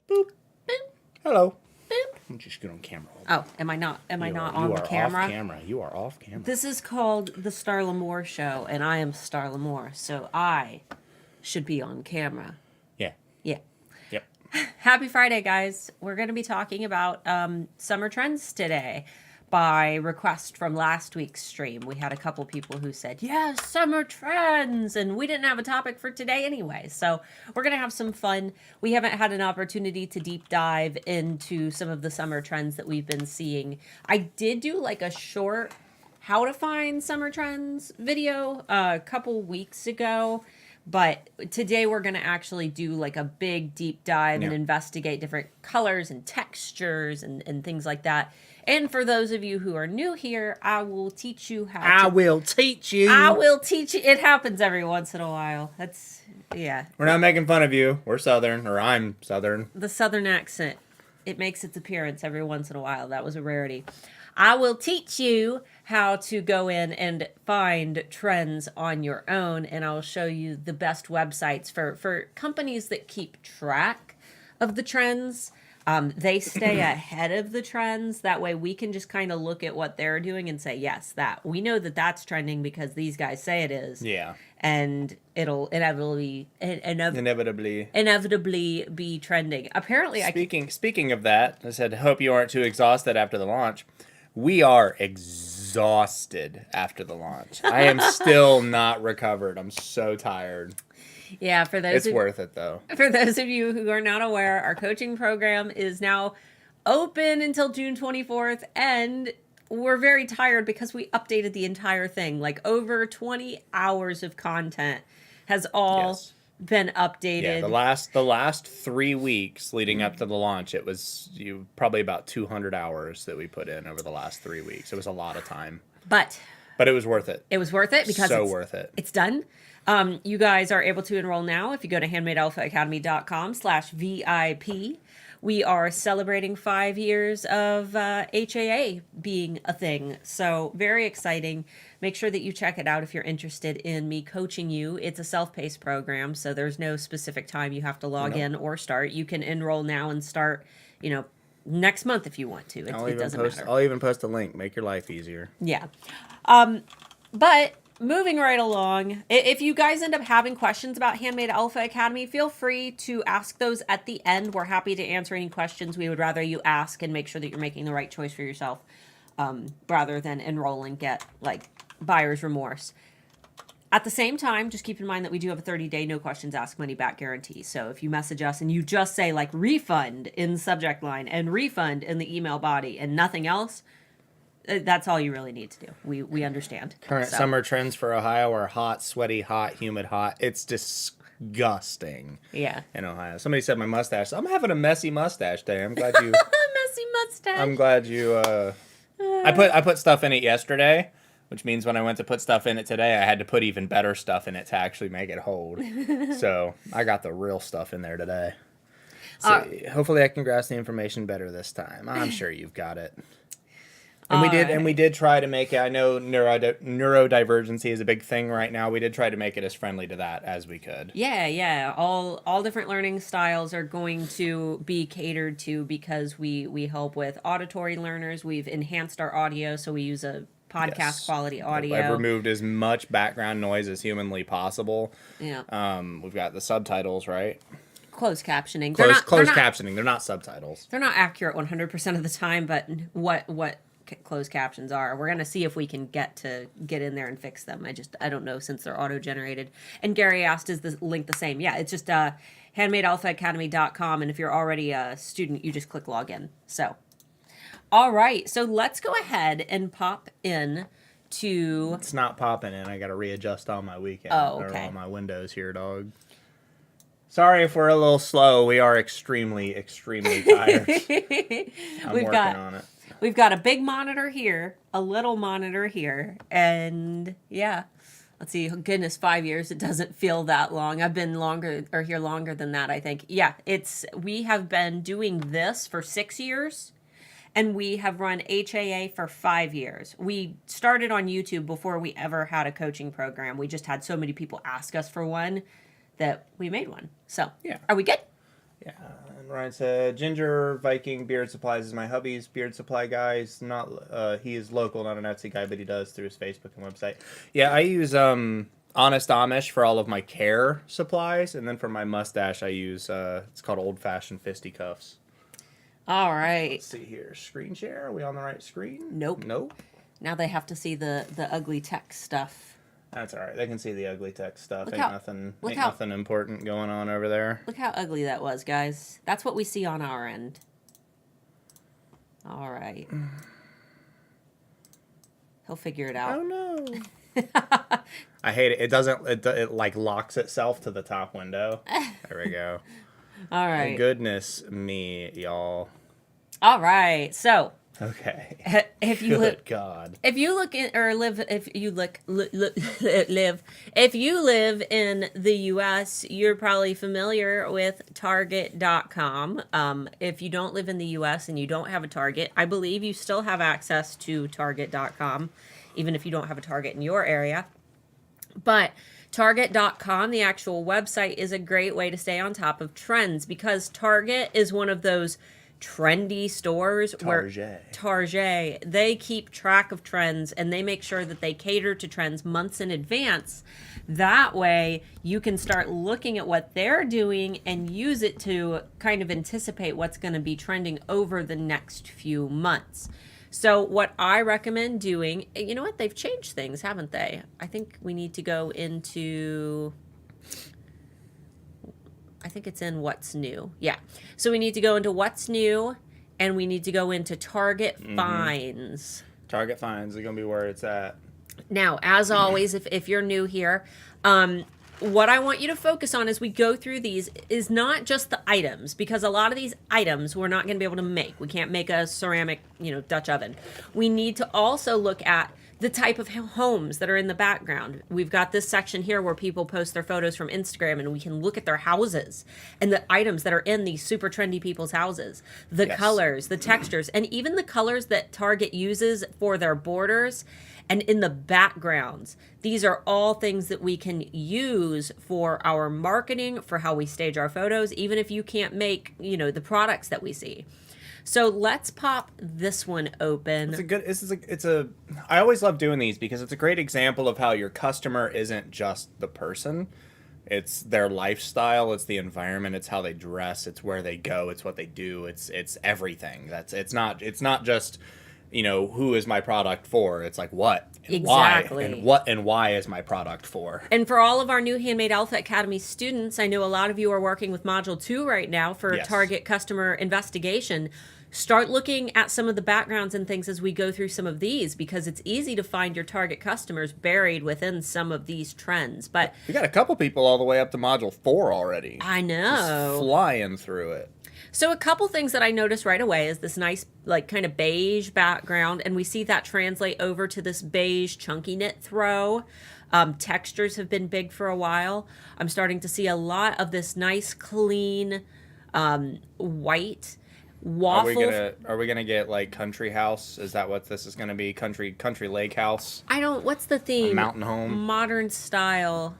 Boop. Boop. Hello. Boop. I'm just get on camera. Oh, am I not? Am I not on the camera? Off camera. You are off camera. This is called the 𝔸𝕚𝕚𝕒𝕟 Show, and I am 𝔸𝕚𝕚𝕒𝕟, so I should be on camera. Yeah. Yeah. Yep. Happy Friday, guys. We're going to be talking about summer trends today by request from last week's stream. We had a couple people who said, yes, summer trends, and we didn't have a topic for today anyway. So we're going to have some fun. We haven't had an opportunity to deep dive into some of the summer trends that we've been seeing. I did do like a short how to find summer trends video a couple weeks ago. But today we're going to actually do like a big deep dive and investigate different colors and textures and things like that. And for those of you who are new here, I will teach you how I will teach you. I will teach you. It happens every once in a while. That's, yeah. We're not making fun of you. We're Southern, or I'm Southern. The Southern accent, it makes its appearance every once in a while. That was a rarity. I will teach you how to go in and find trends on your own, and I'll show you the best websites for companies that keep track of the trends. They stay ahead of the trends. That way we can just kind of look at what they're doing and say, yes, that. We know that that's trending because these guys say it is. Yeah. And it'll inevitably be trending. Apparently, Speaking of that, I said, hope you aren't too exhausted after the launch. We are exhausted after the launch. I am still not recovered. I'm so tired. Yeah, it's worth it though. For those of you who are not aware, our coaching program is now open until June 24th, and we're very tired because we updated the entire thing. Like over 20 hours of content has all been updated. Yeah, the last 3 weeks leading up to the launch, it was probably about 200 hours that we put in over the last 3 weeks. It was a lot of time. But it was worth it. It was worth it because worth it. It's done. You guys are able to enroll now if you go to handmadealphaacademy.com/VIP. We are celebrating 5 years of HAA being a thing. So very exciting. Make sure that you check it out if you're interested in me coaching you. It's a self-paced program, so there's no specific time you have to log in or start. You can enroll now and start, next month if you want to. It doesn't matter. I'll even post a link. Make your life easier. Yeah. But moving right along, if you guys end up having questions about Handmade Alpha Academy, feel free to ask those at the end. We're happy to answer any questions. We would rather you ask and make sure that you're making the right choice for yourself, rather than enroll and get like buyer's remorse. At the same time, just keep in mind that we do have a 30-day no questions asked money back guarantee. So if you message us and you just say like refund in the subject line and refund in the email body and nothing else, that's all you really need to do. We understand. Current summer trends for Ohio are hot, sweaty, hot, humid, hot. It's disgusting. Yeah. In Ohio. Somebody said my mustache. I'm having a messy mustache day. I'm glad you. Messy mustache. I'm glad you. I put stuff in it yesterday, which means when I went to put stuff in it today, I had to put even better stuff in it to actually make it hold. So I got the real stuff in there today. So hopefully I can grasp the information better this time. I'm sure you've got it. And we did try to make it. I know neurodivergency is a big thing right now. We did try to make it as friendly to that as we could. Yeah. All different learning styles are going to be catered to because we help with auditory learners. We've enhanced our audio, so we use a podcast quality audio. I've removed as much background noise as humanly possible. Yeah. We've got the subtitles, right? Closed captioning. Closed captioning. They're not subtitles. They're not accurate 100% of the time, but what closed captions are. We're going to see if we can get in there and fix them. I don't know since they're auto-generated. And Gary asked, is the link the same? Yeah, it's just handmadealphaacademy.com, and if you're already a student, you just click login. So, all right. So let's go ahead and pop in to... It's not popping in. I got to readjust all my weekend. Oh, okay. Or all my windows here, dog. Sorry if we're a little slow. We are extremely, extremely tired. I'm working on it. We've got a big monitor here, a little monitor here, and yeah. Let's see, goodness, 5 years, it doesn't feel that long. I've been here longer than that, I think. Yeah, we have been doing this for 6 years, and we have run HAA for 5 years. We started on YouTube before we ever had a coaching program. We just had so many people ask us for one that we made one. So, yeah. Are we good? Yeah, Ryan said, Ginger Viking Beard Supplies is my hubby's beard supply guy. He's not, he is local, not an Etsy guy, but he does through his Facebook and website. Yeah, I use Honest Amish for all of my care supplies, and then for my mustache, I use it's called Old Fashioned Fisticuffs. All right. Let's see here. Screen share. Are we on the right screen? Nope. Nope. Now they have to see the ugly text stuff. That's all right. They can see the ugly text stuff. Look Ain't nothing important going on over there. Look how ugly that was, guys. That's what we see on our end. All right. He'll figure it out. Oh no. I hate it. It doesn't. It like locks itself to the top window. There we go. All right. Goodness me, y'all. All right. So. Okay. If you Good God. If you look in or live, if you live, if you live in the U.S., you're probably familiar with Target.com. If you don't live in the U.S. and you don't have a Target, I believe you still have access to Target.com, even if you don't have a Target in your area. But Target.com, the actual website, is a great way to stay on top of trends because Target is one of those trendy stores where Target, they keep track of trends and they make sure that they cater to trends months in advance. That way you can start looking at what they're doing and use it to kind of anticipate what's going to be trending over the next few months. So what I recommend doing, you know what, they've changed things, haven't they? I think we need to go into, I think it's in what's new. Yeah. So we need to go into what's new and we need to go into Target finds. Target finds is going to be where it's at. Now, as always, if you're new here, what I want you to focus on as we go through these is not just the items, because a lot of these items we're not going to be able to make. We can't make a ceramic, Dutch oven. We need to also look at the type of homes that are in the background. We've got this section here where people post their photos from Instagram and we can look at their houses and the items that are in these super trendy people's houses, the colors, the textures, and even the colors that Target uses for their borders and in the backgrounds. These are all things that we can use for our marketing, for how we stage our photos, even if you can't make, the products that we see. So let's pop this one open. I always love doing these because it's a great example of how your customer isn't just the person. It's their lifestyle, it's the environment, it's how they dress, it's where they go, it's what they do, it's everything. It's not just, who is my product for? It's like what and exactly. Why and what and why is my product for? And for all of our new Handmade Alpha Academy students, I know a lot of you are working with Module 2 right now for Target customer investigation. Start looking at some of the backgrounds and things as we go through some of these because it's easy to find your target customers buried within some of these trends. But we got a couple people all the way up to Module 4 already. I know. Just flying through it. So a couple things that I noticed right away is this nice, kind of beige background, and we see that translate over to this beige chunky knit throw. Textures have been big for a while. I'm starting to see a lot of this nice, clean, white waffle. Are we gonna get like country house? Is that what this is gonna be? Country lake house? What's the theme? A mountain home? Modern style.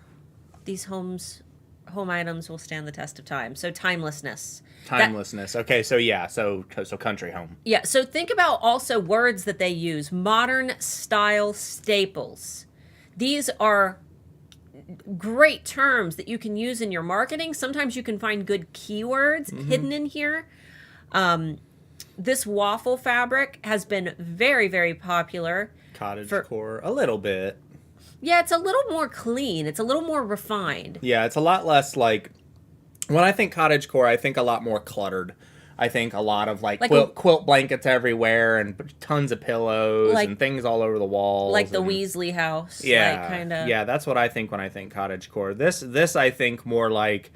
These home items will stand the test of time. So timelessness. Okay, so country home. Yeah, so think about also words that they use. Modern style staples. These are great terms that you can use in your marketing. Sometimes you can find good keywords hidden in here. This waffle fabric has been very, very popular. Cottage core, a little bit. Yeah, it's a little more clean. It's a little more refined. Yeah, it's a lot less like... When I think cottage core, I think a lot more cluttered. I think a lot of quilt blankets everywhere and tons of pillows and things all over the walls. Like the Weasley house. Yeah, kind of. Yeah, that's what I think when I think cottage core. This I think more like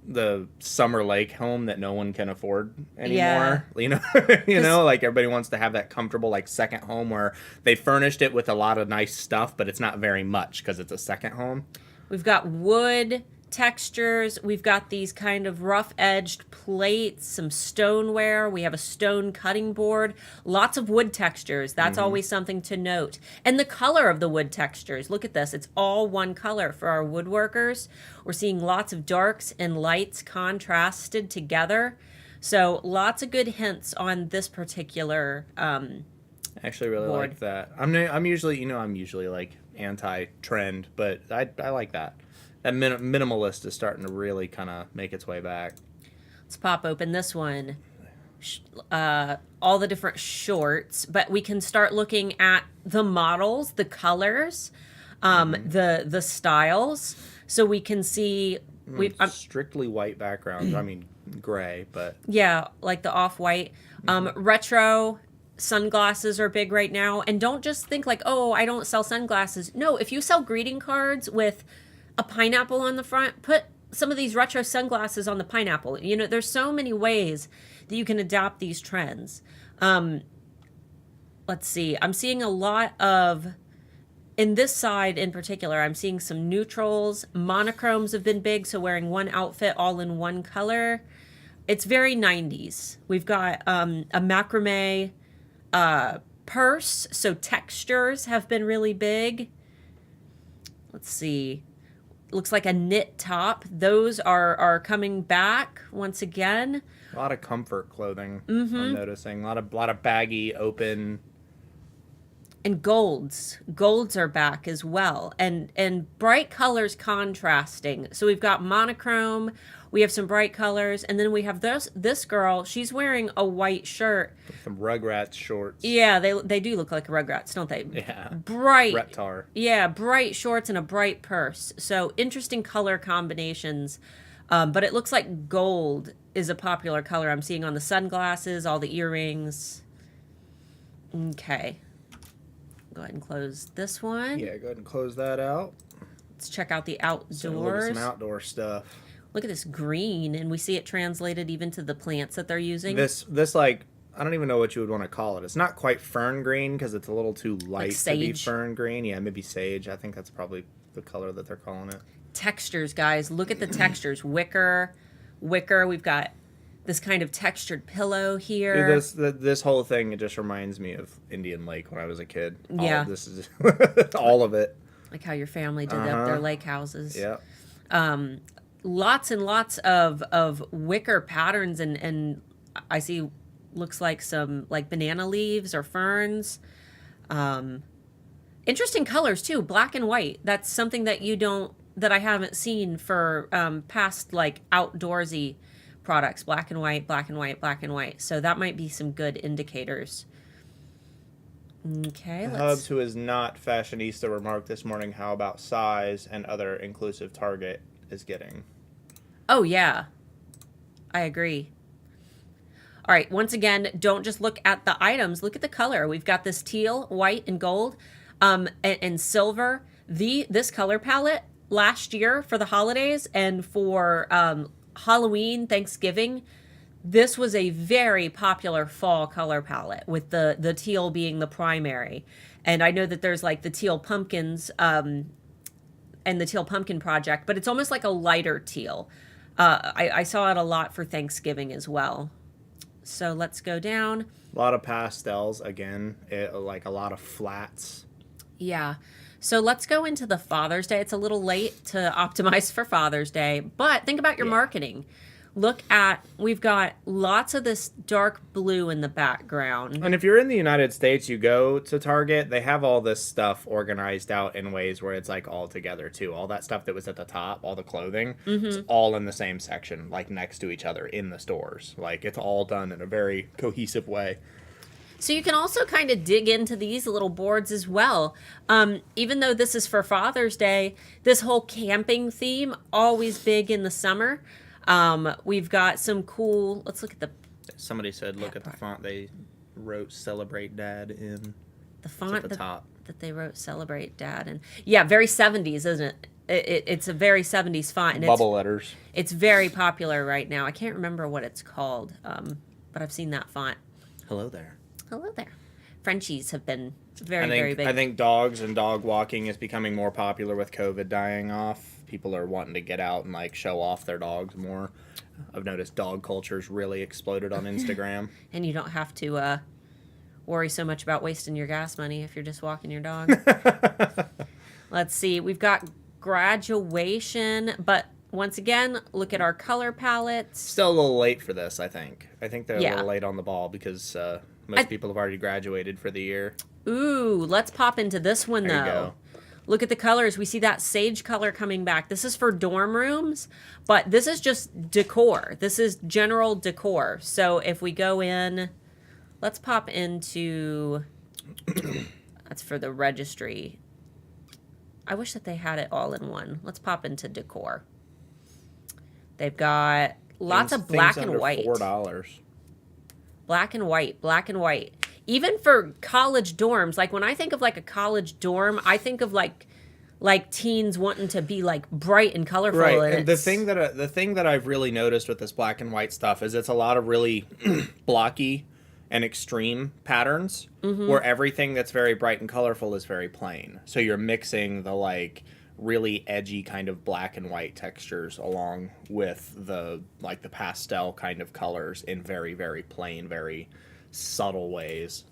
the summer lake home that no one can afford anymore. Yeah. Like everybody wants to have that comfortable second home where they furnished it with a lot of nice stuff, but it's not very much because it's a second home. We've got wood, textures. We've got these kind of rough-edged plates, some stoneware. We have a stone cutting board. Lots of wood textures. That's always something to note. And the color of the wood textures. Look at this. It's all one color for our woodworkers. We're seeing lots of darks and lights contrasted together. So lots of good hints on this particular I actually really board. like that. I'm usually like anti-trend, but I like that. That minimalist is starting to really kind of make its way back. Let's pop open this one. All the different shorts, but we can start looking at the models, the colors, the styles, so we can see. Strictly white backgrounds. I mean, gray, but Yeah, like the off-white. Retro sunglasses are big right now. And don't just think like, oh, I don't sell sunglasses. No, if you sell greeting cards with a pineapple on the front, put some of these retro sunglasses on the pineapple. You know, there's so many ways that you can adapt these trends. Let's see. I'm seeing a lot of, in this side in particular, I'm seeing some neutrals. Monochromes have been big, so wearing one outfit all in one color. It's very 90s. We've got a macrame purse, so textures have been really big. Let's see. Looks like a knit top. Those are coming back once again. a lot of comfort clothing. I'm noticing a lot of baggy, open. And golds are back as well, and bright colors contrasting. So we've got monochrome, we have some bright colors, and then we have this girl. She's wearing a white shirt, Some Rugrats shorts. yeah. They do look like Rugrats, don't they? Yeah. Bright Reptar. Yeah, bright shorts and a bright purse. So interesting color combinations. But it looks like gold is a popular color. I'm seeing on the sunglasses, all the earrings. Okay. Go ahead and close this one. Yeah, go ahead and close that out. Let's check out the So look at outdoors. some outdoor stuff. Look at this green, and we see it translated even to the plants that they're using. This like, I don't even know what you would want to call it. It's not quite fern green because it's a little too light to be sage. fern green. Yeah, maybe sage. I think that's probably the color that they're calling it. Textures, guys. Look at the textures. Wicker. We've got this kind of textured pillow here. This whole thing, it just reminds me of Indian Lake when I was a kid. Yeah. This is all of it. Like how your family did up their lake houses. Yeah. Lots and lots of wicker patterns, and I see looks like some like banana leaves or ferns. Interesting colors too, black and white. That's something that I haven't seen for past like outdoorsy products. Black and white, black and white, black and white. So that might be some good indicators. Okay, Hubs, who is not fashionista, remarked this morning how about size and other inclusive Target is getting. Oh, yeah. I agree. All right, once again, don't just look at the items. Look at the color. We've got this teal, white, and gold, and silver. This color palette last year for the holidays and for Halloween, Thanksgiving, this was a very popular fall color palette with the teal being the primary. And I know that there's like the teal pumpkins and the Teal Pumpkin Project, but it's almost like a lighter teal. I saw it a lot for Thanksgiving as well. So let's go down. A lot of pastels, again, like a lot of flats. Yeah. So let's go into the Father's Day. It's a little late to optimize for Father's Day, but think about your marketing. Look at, we've got lots of this dark blue in the background. And if you're in the United States, you go to Target, they have all this stuff organized out in ways where it's like all together too. All that stuff that was at the top, all the clothing, it's all in the same section, like next to each other in the stores. Like it's all done in a very cohesive way. So you can also kind of dig into these little boards as well. Even though this is for Father's Day, this whole camping theme, always big in the summer. We've got some cool, let's look at Somebody said, look at the font they wrote Celebrate Dad in. the font at the top. that they wrote Celebrate Dad. And yeah, very 70s, isn't it? It's a very 70s font. And Bubble letters. It's very popular right now. I can't remember what it's called, but I've seen that font. Hello there. Hello there. Frenchies have been very big. I think dogs and dog walking is becoming more popular with COVID dying off. people are wanting to get out and like show off their dogs more. I've noticed dog culture's really exploded on Instagram. And you don't have to worry so much about wasting your gas money if you're just walking your dog. Let's see. We've got graduation, but once again, look at our color palettes. Still a little late for this, I think. I think they're a Yeah. little late on the ball because most people have already graduated for the year. Ooh, let's pop into this one, There you though. go. Look at the colors. We see that sage color coming back. This is for dorm rooms, but this is just decor. This is general decor. So if we go in, let's pop into, that's for the registry. I wish that they had it all in one. Let's pop into decor. They've got lots of black and white. $4. Black and white, black and white. Even for college dorms, like when I think of like a college dorm, I think of like teens wanting to be like bright and colorful. Right, and the it's- thing that I've really noticed with this black and white stuff is it's a lot of really blocky and extreme patterns where everything that's very bright and colorful is very plain. So you're mixing the like really edgy kind of black and white textures along with the like the pastel kind of colors in very, very plain, very subtle ways.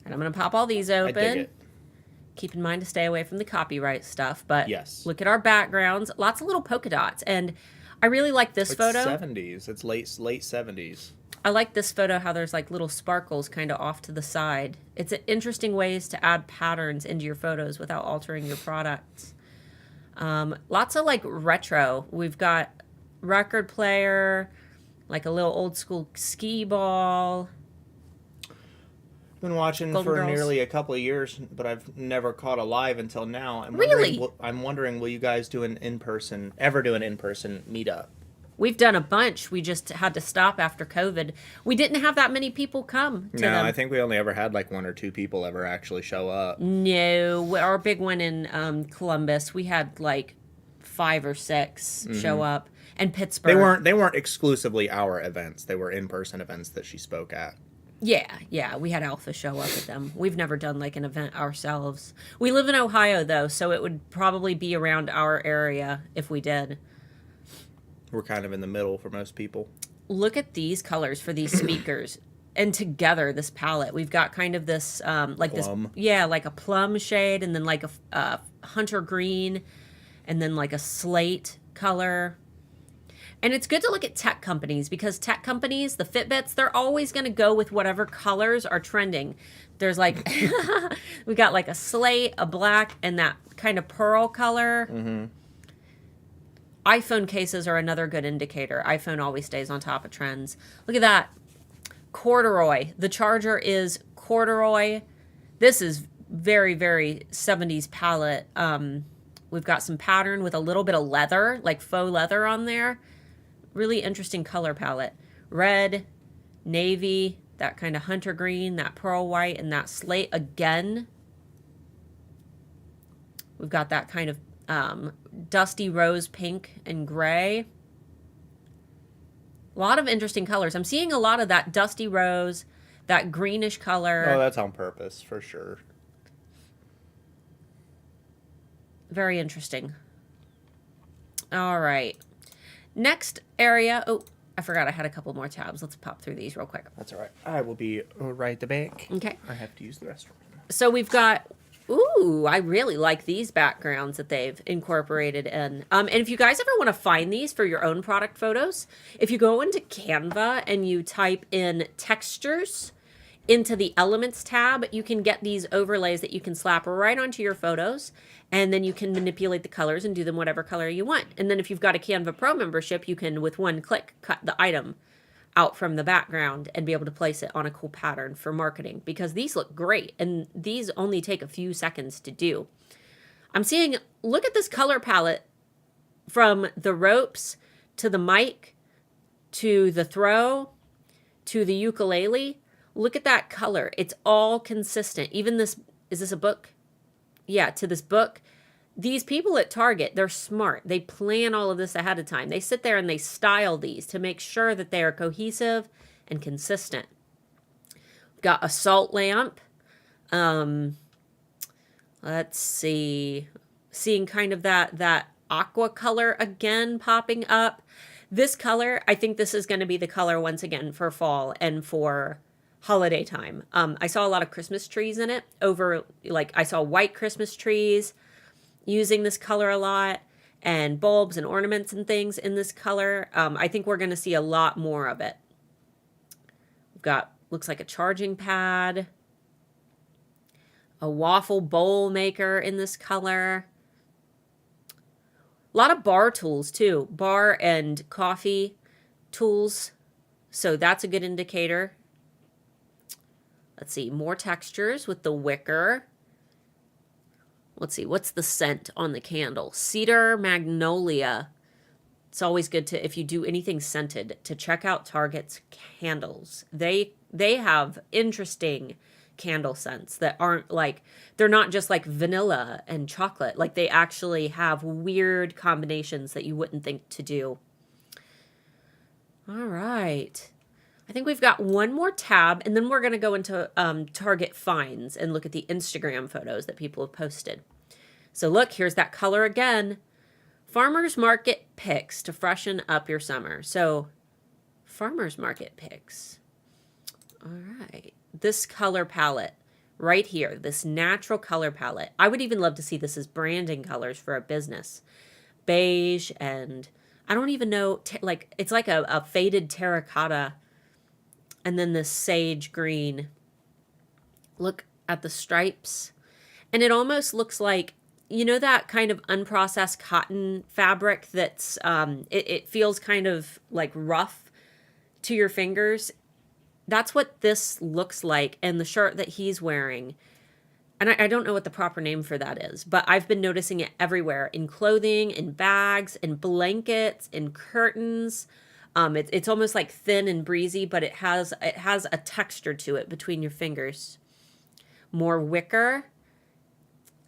And I'm going to pop all these I dig open. it. Keep in mind to stay away from the copyright stuff. But Yes. look at our backgrounds. Lots of little polka dots. And I really like this It's photo. 70s. It's late 70s. I like this photo, how there's like little sparkles kind of off to the side. It's an interesting ways to add patterns into your photos without altering your products. Lots of like retro. We've got record player, like a little old school skee ball. Been watching Golden for Girls. nearly a couple of years, but I've never caught a live until now. Really? I'm wondering, will you guys do an ever do an in-person meetup? We've done a bunch. We just had to stop after COVID. We didn't have that many people come to No, them. I think we only ever had like 1 or 2 people ever actually show up. No, our big one in Columbus, we had like 5 or 6 show up, and Pittsburgh. They weren't exclusively our events. They were in-person events that she spoke at. Yeah, we had Alpha show up at them. We've never done like an event ourselves. We live in Ohio though, so it would probably be around our area if we did. We're kind of in the middle for most people. Look at these colors for these speakers. And together, this palette, we've got kind of this, like Plum. like a plum shade, and then like a hunter green, and then like a slate color. And it's good to look at tech companies because tech companies, the Fitbits, they're always going to go with whatever colors are trending. There's like, we got like a slate, a black, and that kind of pearl color. Mm-hmm. iPhone cases are another good indicator. iPhone always stays on top of trends. Look at that. Corduroy. The charger is corduroy. This is very, very 70s palette. We've got some pattern with a little bit of leather, like faux leather on there. Really interesting color palette. Red, navy, that kind of hunter green, that pearl white, and that slate again. We've got that kind of dusty rose pink and gray. A lot of interesting colors. I'm seeing a lot of that dusty rose, that greenish color. Oh, that's on purpose for sure. Very interesting. All right. Next area. Oh, I forgot I had a couple more tabs. Let's pop through these real quick. That's all right. I will be right at the back. Okay. I have to use the restroom. So we've got, ooh, I really like these backgrounds that they've incorporated in. And if you guys ever want to find these for your own product photos, if you go into Canva and you type in textures into the elements tab, you can get these overlays that you can slap right onto your photos, and then you can manipulate the colors and do them whatever color you want. And then if you've got a Canva Pro membership, you can, with one click, cut the item out from the background and be able to place it on a cool pattern for marketing, because these look great and these only take a few seconds to do. I'm seeing, look at this color palette from the ropes to the mic to the throw to the ukulele. Look at that color. It's all consistent. Even this, is this a book? Yeah, to this book. These people at Target, they're smart. They plan all of this ahead of time. They sit there and they style these to make sure that they are cohesive and consistent. Got a salt lamp. Let's see. Seeing kind of that aqua color again popping up. This color, I think this is going to be the color once again for fall and for holiday time. I saw a lot of Christmas trees in it I saw white Christmas trees using this color a lot, and bulbs and ornaments and things in this color. I think we're going to see a lot more of it. We've got, looks like a charging pad, a waffle bowl maker in this color. A lot of bar tools too, bar and coffee tools. So that's a good indicator. Let's see, more textures with the wicker. Let's see, what's the scent on the candle? Cedar Magnolia. It's always good to, if you do anything scented, to check out Target's candles. They have interesting candle scents that aren't like, they're not just like vanilla and chocolate. Like they actually have weird combinations that you wouldn't think to do. All right. I think we've got one more tab, and then we're going to go into Target finds and look at the Instagram photos that people have posted. So look, here's that color again. Farmers Market picks to freshen up your summer. So Farmers Market picks. All right. This color palette right here, this natural color palette. I would even love to see this as branding colors for a business. Beige and I don't even know, like it's like a faded terracotta. And then this sage green. Look at the stripes. And it almost looks like, you know, that kind of unprocessed cotton fabric that's, it feels kind of like rough to your fingers. That's what this looks like. And the shirt that he's wearing, and I don't know what the proper name for that is, but I've been noticing it everywhere in clothing, in bags, in blankets, in curtains. It's almost like thin and breezy, but it has a texture to it between your fingers. More wicker.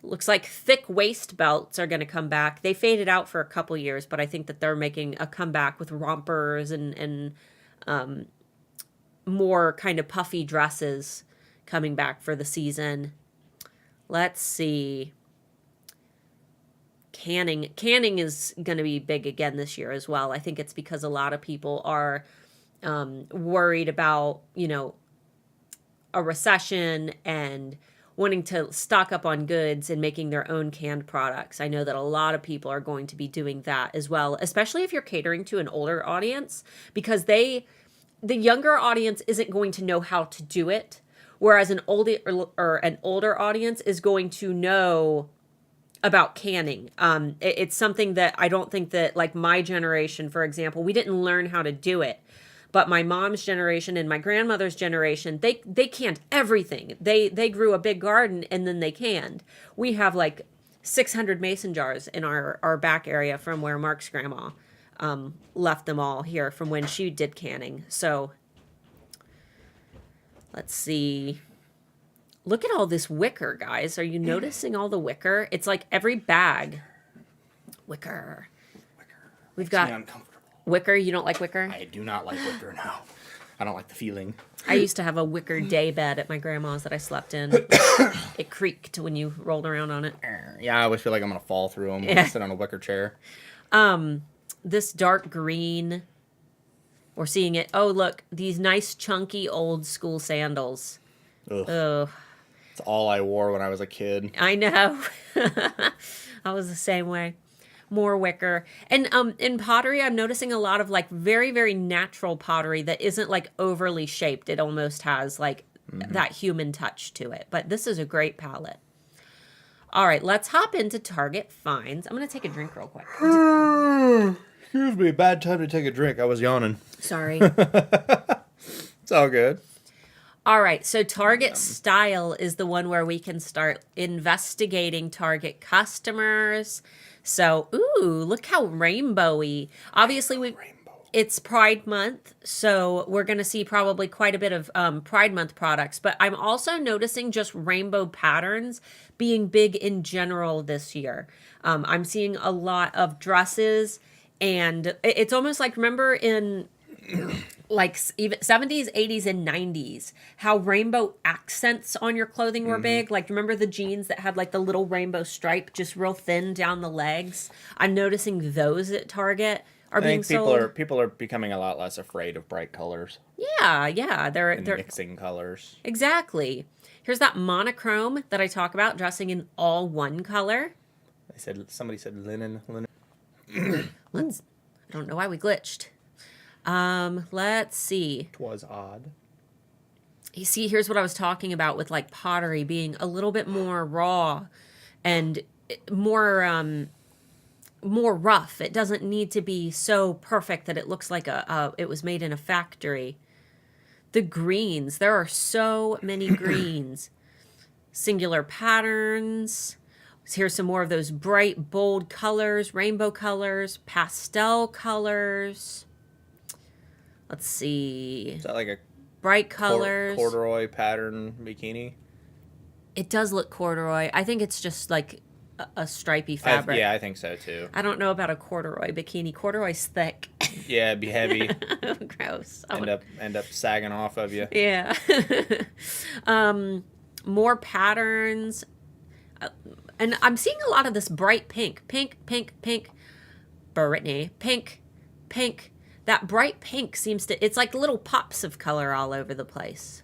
Looks like thick waist belts are going to come back. They faded out for a couple years, but I think that they're making a comeback with rompers and more kind of puffy dresses coming back for the season. Let's see. Canning is going to be big again this year as well. I think it's because a lot of people are worried about, you know, a recession and wanting to stock up on goods and making their own canned products. I know that a lot of people are going to be doing that as well, especially if you're catering to an older audience, because the younger audience isn't going to know how to do it, whereas an older audience is going to know about canning. It's something that I don't think that, like my generation, for example, we didn't learn how to do it. But my mom's generation and my grandmother's generation, they canned everything. They grew a big garden and then they canned. We have like 600 mason jars in our back area from where Mark's grandma left them all here from when she did canning. So let's see. Look at all this wicker, guys. Are you noticing all the wicker? It's like every bag. Wicker. We've got wicker. You don't like wicker? I do not like wicker, no. I don't like the feeling. I used to have a wicker day bed at my grandma's that I slept in. It creaked when you rolled around on it. Yeah, I always feel like I'm going to fall through them when I sit on a wicker chair. This dark green. We're seeing it. Oh, look. These nice, chunky, old school sandals. Ugh. It's all I wore when I was a kid. I know. I was the same way. More wicker. And in pottery, I'm noticing a lot of like very, very natural pottery that isn't like overly shaped. It almost has like that human touch to it. But this is a great palette. All right, let's hop into Target finds. I'm going to take a drink real quick. Excuse me, bad time to take a drink. I was yawning. Sorry. It's all good. All right, so Target Style is the one where we can start investigating Target customers. So, ooh, look how rainbowy. Obviously, it's Pride Month, so we're going to see probably quite a bit of Pride Month products. But I'm also noticing just rainbow patterns being big in general this year. I'm seeing a lot of dresses, and it's almost like, remember in like even 70s, 80s, and 90s, how rainbow accents on your clothing were big. Like, remember the jeans that had like the little rainbow stripe just real thin down the legs? I'm noticing those at Target are I being think sold. people are becoming a lot less afraid of bright colors Yeah, they're and mixing colors. exactly. Here's that monochrome that I talk about, dressing in all one color. Somebody said linen. Let's. I don't know why we glitched. Let's see. 'Twas odd. You see, here's what I was talking about with like pottery being a little bit more raw and more rough. It doesn't need to be so perfect that it looks like it was made in a factory. The greens, there are so many greens. Singular patterns. Here's some more of those bright, bold colors, rainbow colors, pastel colors. Let's see. Is that like a Bright colors. corduroy pattern bikini? It does look corduroy. I think it's just like a stripy fabric. Yeah, I think so too. I don't know about a corduroy bikini. Corduroy's thick. Yeah, it'd be heavy. Gross. End up sagging off of you. Yeah. More patterns. And I'm seeing a lot of this bright pink. Brittany. Pink. That bright pink seems to, it's like little pops of color all over the place.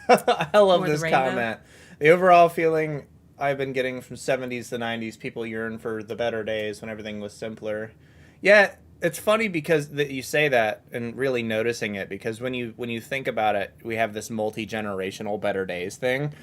I love More the this rainbow. comment. The overall feeling I've been getting from 70s to 90s, people yearn for the better days when everything was simpler. Yeah, it's funny because you say that and really noticing it, because when you think about it, we have this multi-generational better days thing,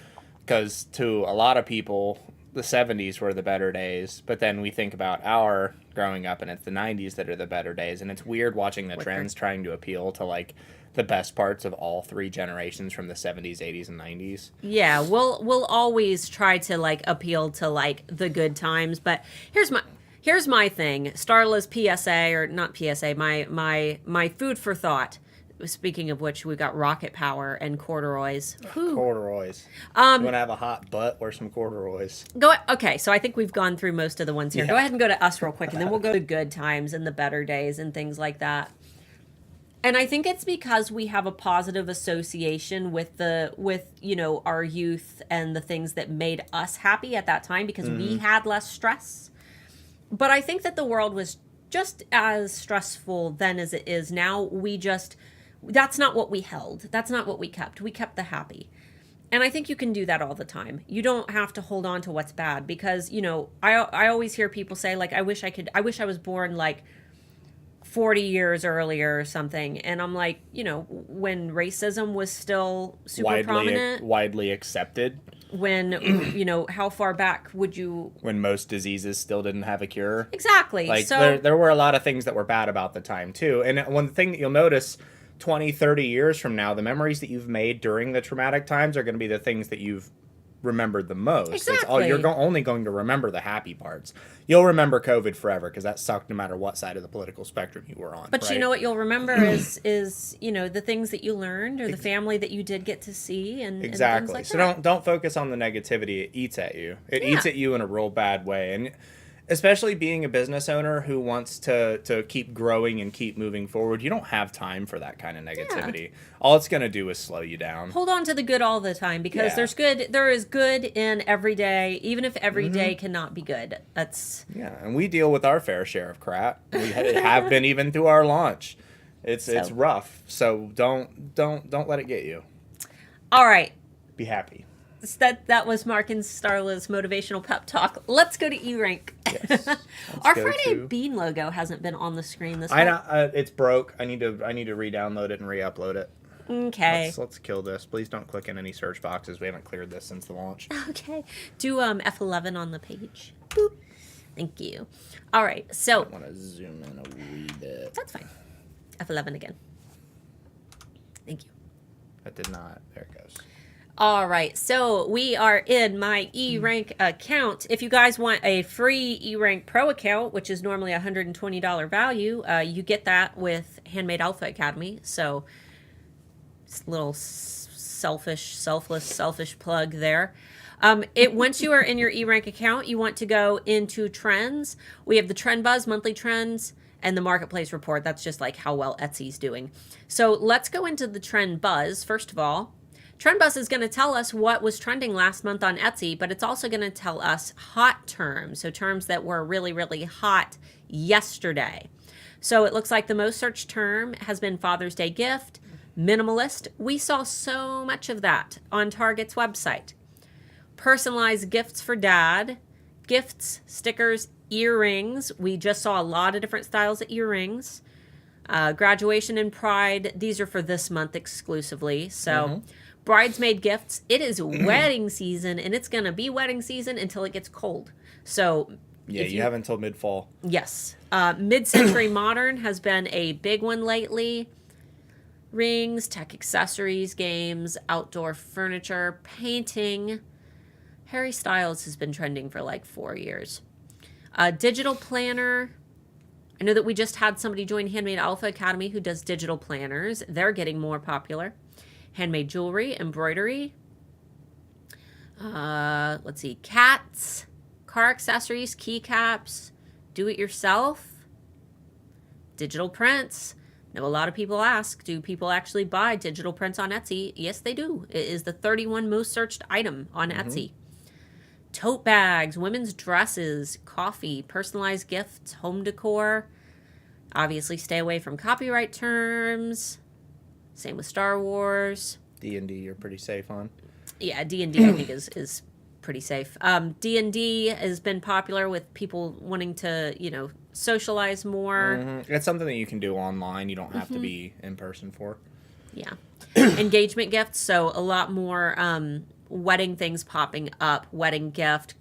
because to a lot of people, the 70s were the better days, but then we think about our growing up and it's the 90s that are the better days, and it's weird watching the trends trying to appeal to like the best parts of all three generations from the 70s, 80s, and 90s. Yeah, we'll always try to like appeal to like the good times, but here's my thing. Starla's PSA, or not PSA, my food for thought. Speaking of which, we've got rocket power and corduroys. Whew. Corduroys. You want to have a hot butt? Wear some corduroys. Okay, so I think we've gone through most of the ones here. Yeah. Go ahead and go to us real quick, and then we'll go to good times and the better days and things like that. And I think it's because we have a positive association with our youth and the things that made us happy at that time, because we had less stress. But I think that the world was just as stressful then as it is now. That's not what we held. That's not what we kept. We kept the happy. And I think you can do that all the time. You don't have to hold on to what's bad, because, I always hear people say, like, I wish I was born like 40 years earlier or something. And I'm like, when racism was still super prominent, widely accepted, when, how far back would you... when most diseases still didn't have a cure. Exactly. Like, so there were a lot of things that were bad about the time, too. And one thing that you'll notice 20, 30 years from now, the memories that you've made during the traumatic times are going to be the things that you've remembered the most. Exactly. You're only going to remember the happy parts. You'll remember COVID forever, because that sucked no matter what side of the political spectrum you were on. But right? you know what you'll remember is the things that you learned, or the family that you did get to see, and Exactly. and things like So that. don't focus on the negativity. It eats at you. It Yeah. eats at you in a real bad way. And especially being a business owner who wants to keep growing and keep moving forward, you don't have time for that kind of negativity. All it's going to do is slow you down. Hold on to the good all the time, because Yeah. there is good in every day, even if every day cannot be good. That's Yeah, and we deal with our fair share of crap. We have been even through our launch. It's rough. So don't let it get you. all right. Be happy. That was Mark and Starla's motivational pep talk. Let's go to E-Rank. Yes. Our go Friday to- Bean logo hasn't been on the screen this I whole... know it's broke. I need to re-download it and re-upload it. Okay. Let's kill this. Please don't click in any search boxes. We haven't cleared this since the launch. Okay. Do F11 on the page. Boop. Thank you. All right. So I want to zoom in a wee bit. that's fine. F11 again. Thank you. That did not. There it goes. All right, so we are in my E-Rank account. If you guys want a free E-Rank Pro account, which is normally a $120 value, you get that with Handmade Alpha Academy. So, it's a little selfish plug there. Once you are in your E-Rank account, you want to go into trends. We have the Trend Buzz monthly trends, And the marketplace report, that's just like how well Etsy's doing. So let's go into the trend buzz. First of all, Trend Buzz is going to tell us what was trending last month on Etsy, but it's also going to tell us hot terms. So terms that were really, really hot yesterday. So it looks like the most searched term has been Father's Day gift, minimalist. We saw so much of that on Target's website. Personalized gifts for dad, gifts, stickers, earrings. We just saw a lot of different styles of earrings. Graduation and pride. These are for this month exclusively. So bridesmaid gifts. It is wedding season, and it's going to be wedding season until it gets cold. So yeah, you have until mid-fall. Yes. Mid-century modern has been a big one lately. Rings, tech accessories, games, outdoor furniture, painting. Harry Styles has been trending for like 4 years. Digital planner. I know that we just had somebody join Handmade Alpha Academy who does digital planners. They're getting more popular. Handmade jewelry, embroidery. Let's see. Cats, car accessories, keycaps, do-it-yourself. Digital prints. Now, a lot of people ask, do people actually buy digital prints on Etsy? Yes, they do. It is the 31 most searched item on Etsy. Tote bags, women's dresses, coffee, personalized gifts, home decor. Obviously, stay away from copyright terms. Same with Star Wars. D&D you're pretty safe on. Yeah, D&D I think is pretty safe. D&D has been popular with people wanting to, socialize more. It's something that you can do online. You don't have to be in person for. Yeah. Engagement gifts, so a lot more wedding things popping up. Wedding gift,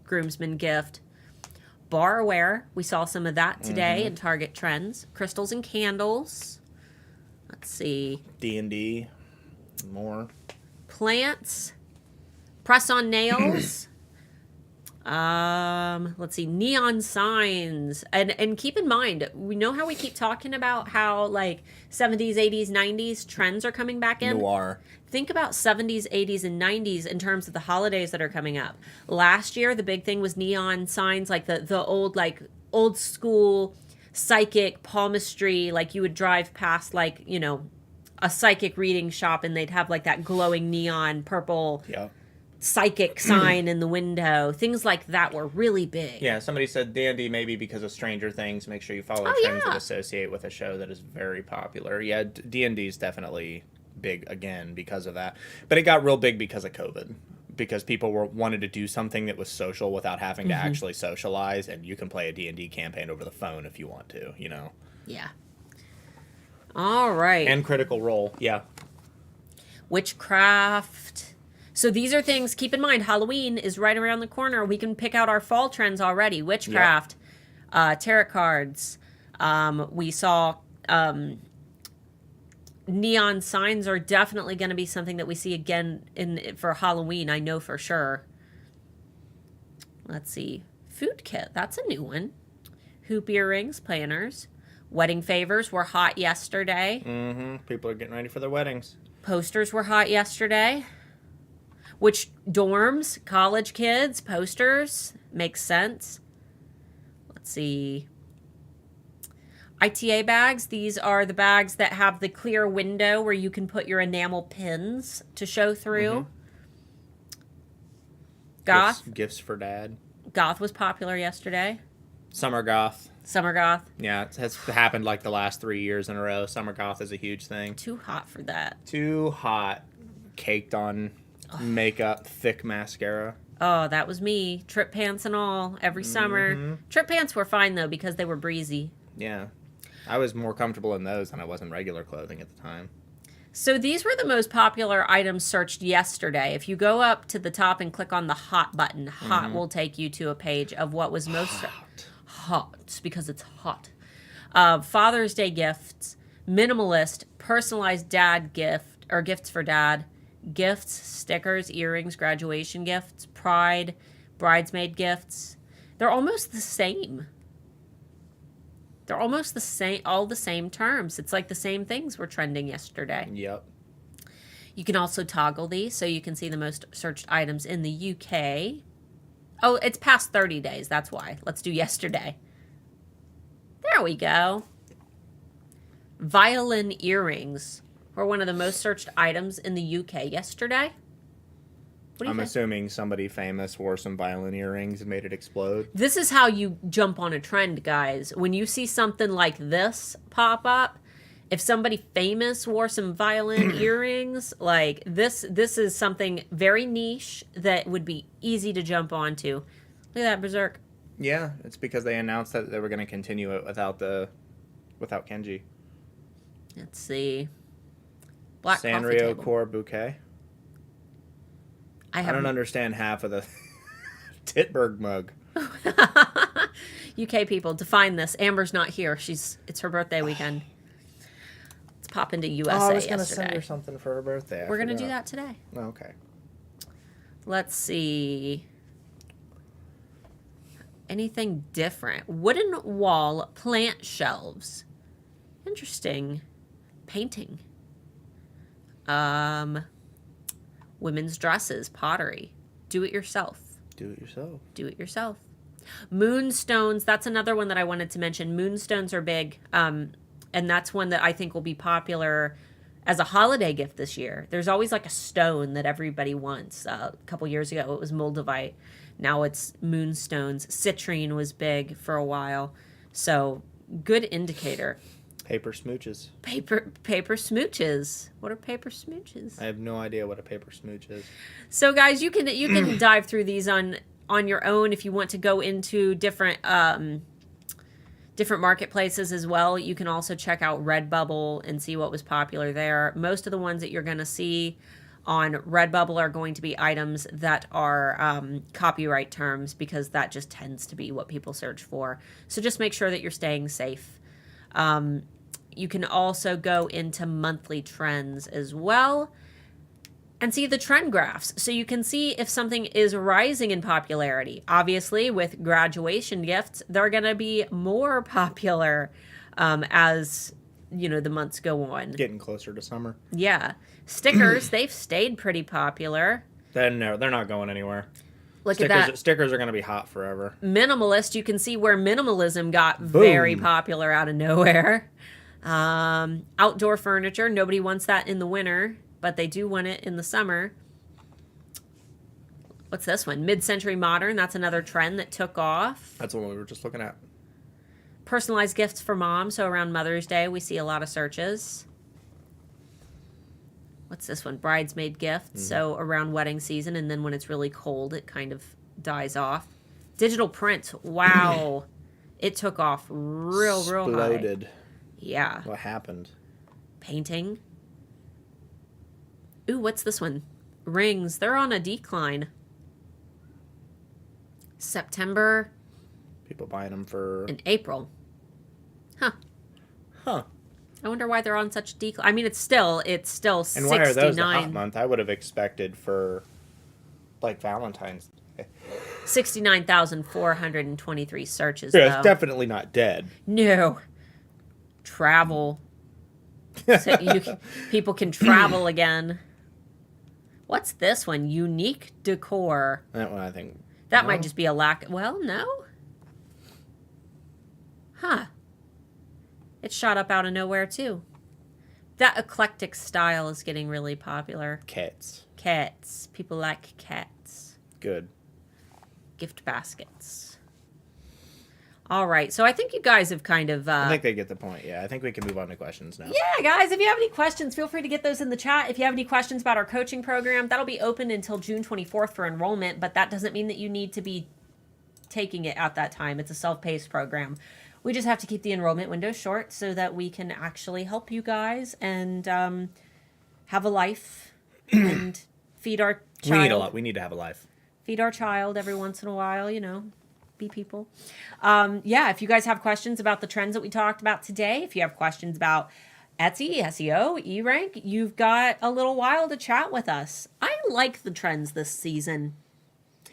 groomsman gift. Barware, we saw some of that today in Target Trends. Crystals and candles. Let's see. D&D, more. Plants. Press-on nails. Let's see. Neon signs. And keep in mind, we know how we keep talking about how like 70s, 80s, 90s trends are coming back in. Noir. Think about 70s, 80s, and 90s in terms of the holidays that are coming up. Last year, the big thing was neon signs, like the old school psychic palmistry. Like you would drive past like, a psychic reading shop and they'd have like that glowing neon purple psychic sign in the window. Things like that were really big. Yeah, somebody said D&D maybe because of Stranger Things. Make sure you follow trends that associate with a show that is very popular. Yeah, D&D is definitely big again because of that. But it got real big because of COVID. Because people wanted to do something that was social without having to actually socialize. And you can play a D&D campaign over the phone if you want to, Yeah. All right. And Critical Role, yeah. Witchcraft. So these are things, keep in mind, Halloween is right around the corner. We can pick out our fall trends already. Witchcraft, tarot cards. We saw neon signs are definitely going to be something that we see again for Halloween, I know for sure. Let's see. Food kit, that's a new one. Hoop earrings, planners. Wedding favors were hot yesterday. People are getting ready for their weddings. Posters were hot yesterday. Which dorms, college kids, posters, makes sense. Let's see. ITA bags, these are the bags that have the clear window where you can put your enamel pins to show through. Goth. Gifts for dad. Goth was popular yesterday. Summer goth. Summer goth. Yeah, it has happened like the last 3 years in a row. Summer goth is a huge thing. Too hot for that. Too hot. Caked on makeup, thick mascara. Oh, that was me. Trip pants and all, every summer. Trip pants were fine, though, because they were breezy. Yeah. I was more comfortable in those than I was in regular clothing at the time. So these were the most popular items searched yesterday. If you go up to the top and click on the hot button, hot will take you to a page of what was most hot because it's hot. Father's Day gifts, minimalist, personalized dad gift or gifts for dad, gifts, stickers, earrings, graduation gifts, pride, bridesmaid gifts. They're almost the same. They're almost the same, all the same terms. It's like the same things were trending yesterday. Yep. You can also toggle these so you can see the most searched items in the UK. Oh, it's past 30 days. That's why. Let's do yesterday. There we go. Violin earrings were one of the most searched items in the UK yesterday. What do you I'm think? assuming somebody famous wore some violin earrings and made it explode. This is how you jump on a trend, guys. When you see something like this pop up, if somebody famous wore some violin earrings, like this is something very niche that would be easy to jump onto. Look at that, Berserk. Yeah, it's because they announced that they were going to continue it without Kenji. Let's see. Black coffee Sanrio table. Core Bouquet. I I don't understand half of the Titberg mug. UK people, define this. Amber's not here. It's her birthday weekend. Let's pop into USA I was going to yesterday. send her something for her birthday. We're going to do that today. Oh, okay. Let's see. Anything different? Wooden wall plant shelves. Interesting. Painting. Women's dresses, pottery. Do it yourself. Do it yourself. Do it yourself. Moonstones, that's another one that I wanted to mention. Moonstones are big, and that's one that I think will be popular as a holiday gift this year. There's always like a stone that everybody wants. A couple years ago, it was Moldavite. Now it's moonstones. Citrine was big for a while. So, good indicator. Paper smooches. Paper smooches. What are paper smooches? I have no idea what a paper smooch is. So guys, you can dive through these on your own if you want to go into different marketplaces as well. You can also check out Redbubble and see what was popular there. Most of the ones that you're going to see on Redbubble are going to be items that are copyright terms, because that just tends to be what people search for. So just make sure that you're staying safe. You can also go into monthly trends as well and see the trend graphs. So you can see if something is rising in popularity. Obviously, with graduation gifts, they're going to be more popular as, the months go on. Getting closer to summer. Yeah. Stickers, they've stayed pretty popular. They're not going anywhere. Look at that. Stickers are going to be hot forever. Minimalist, you can see where minimalism got very popular out of nowhere. Outdoor furniture, nobody wants that in the winter, but they do want it in the summer. What's this one? Mid-century modern, that's another trend that took off. That's what we were just looking at. Personalized gifts for mom, so around Mother's Day we see a lot of searches. What's this one? Bridesmaid gifts, so around wedding season, and then when it's really cold it kind of dies off. Digital print, wow. It took off real high. Exploded. Yeah. What happened? Painting. Ooh, what's this one? Rings. They're on a decline. September. People buying them for... And April. Huh. I wonder why they're on such a decline. I mean, it's still 69. And why are those a hot month? I would have expected for, like, Valentine's Day. 69,423 searches, Yeah, though. it's definitely not dead. No. Travel. So people can travel again. What's this one? Unique decor. That one, I think... That might just be a lack... Well, no. Huh. It shot up out of nowhere, too. That eclectic style is getting really popular. Cats. Cats. People like cats. Good. Gift baskets. All right. So I think you guys have kind of... I think they get the point, yeah. I think we can move on to questions now. Yeah, guys, if you have any questions, feel free to get those in the chat. If you have any questions about our coaching program, that'll be open until June 24th for enrollment, but that doesn't mean that you need to be taking it at that time. It's a self-paced program. We just have to keep the enrollment window short so that we can actually help you guys and have a life and feed our child. We need to have a life. Feed our child every once in a while, be people. Yeah, if you guys have questions about the trends that we talked about today, if you have questions about Etsy, SEO, eRank, you've got a little while to chat with us. I like the trends this season.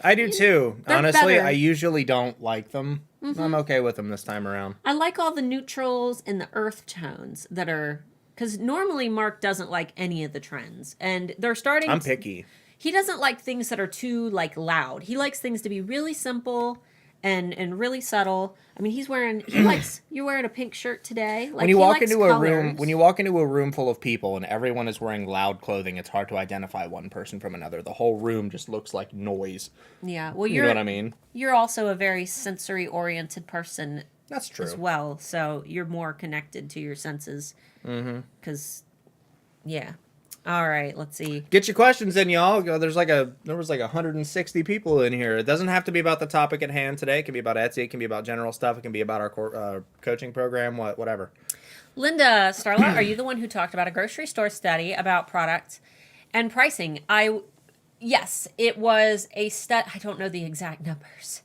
I do too. They're Honestly, better. I usually don't like them. I'm okay with them this time around. I like all the neutrals and the earth tones that are... Because normally Mark doesn't like any of the trends. And they're starting... I'm picky. He doesn't like things that are too, loud. He likes things to be really simple and really subtle. I mean, you're wearing a pink shirt today. Like, When you he walk likes into a colors. room, when you walk into a room full of people and everyone is wearing loud clothing, it's hard to identify one person from another. The whole room just looks like noise. Yeah, well, You know what I mean? You're also a very sensory oriented person That's true. as well, so you're more connected to your senses. Mm-hmm. Because, yeah. All right, let's see. Get your questions in, y'all. There was like 160 people in here. It doesn't have to be about the topic at hand today. It can be about Etsy. It can be about general stuff. It can be about our coaching program. Whatever. Linda Starla, are you the one who talked about a grocery store study about product and pricing? Yes, it was a study. I don't know the exact numbers.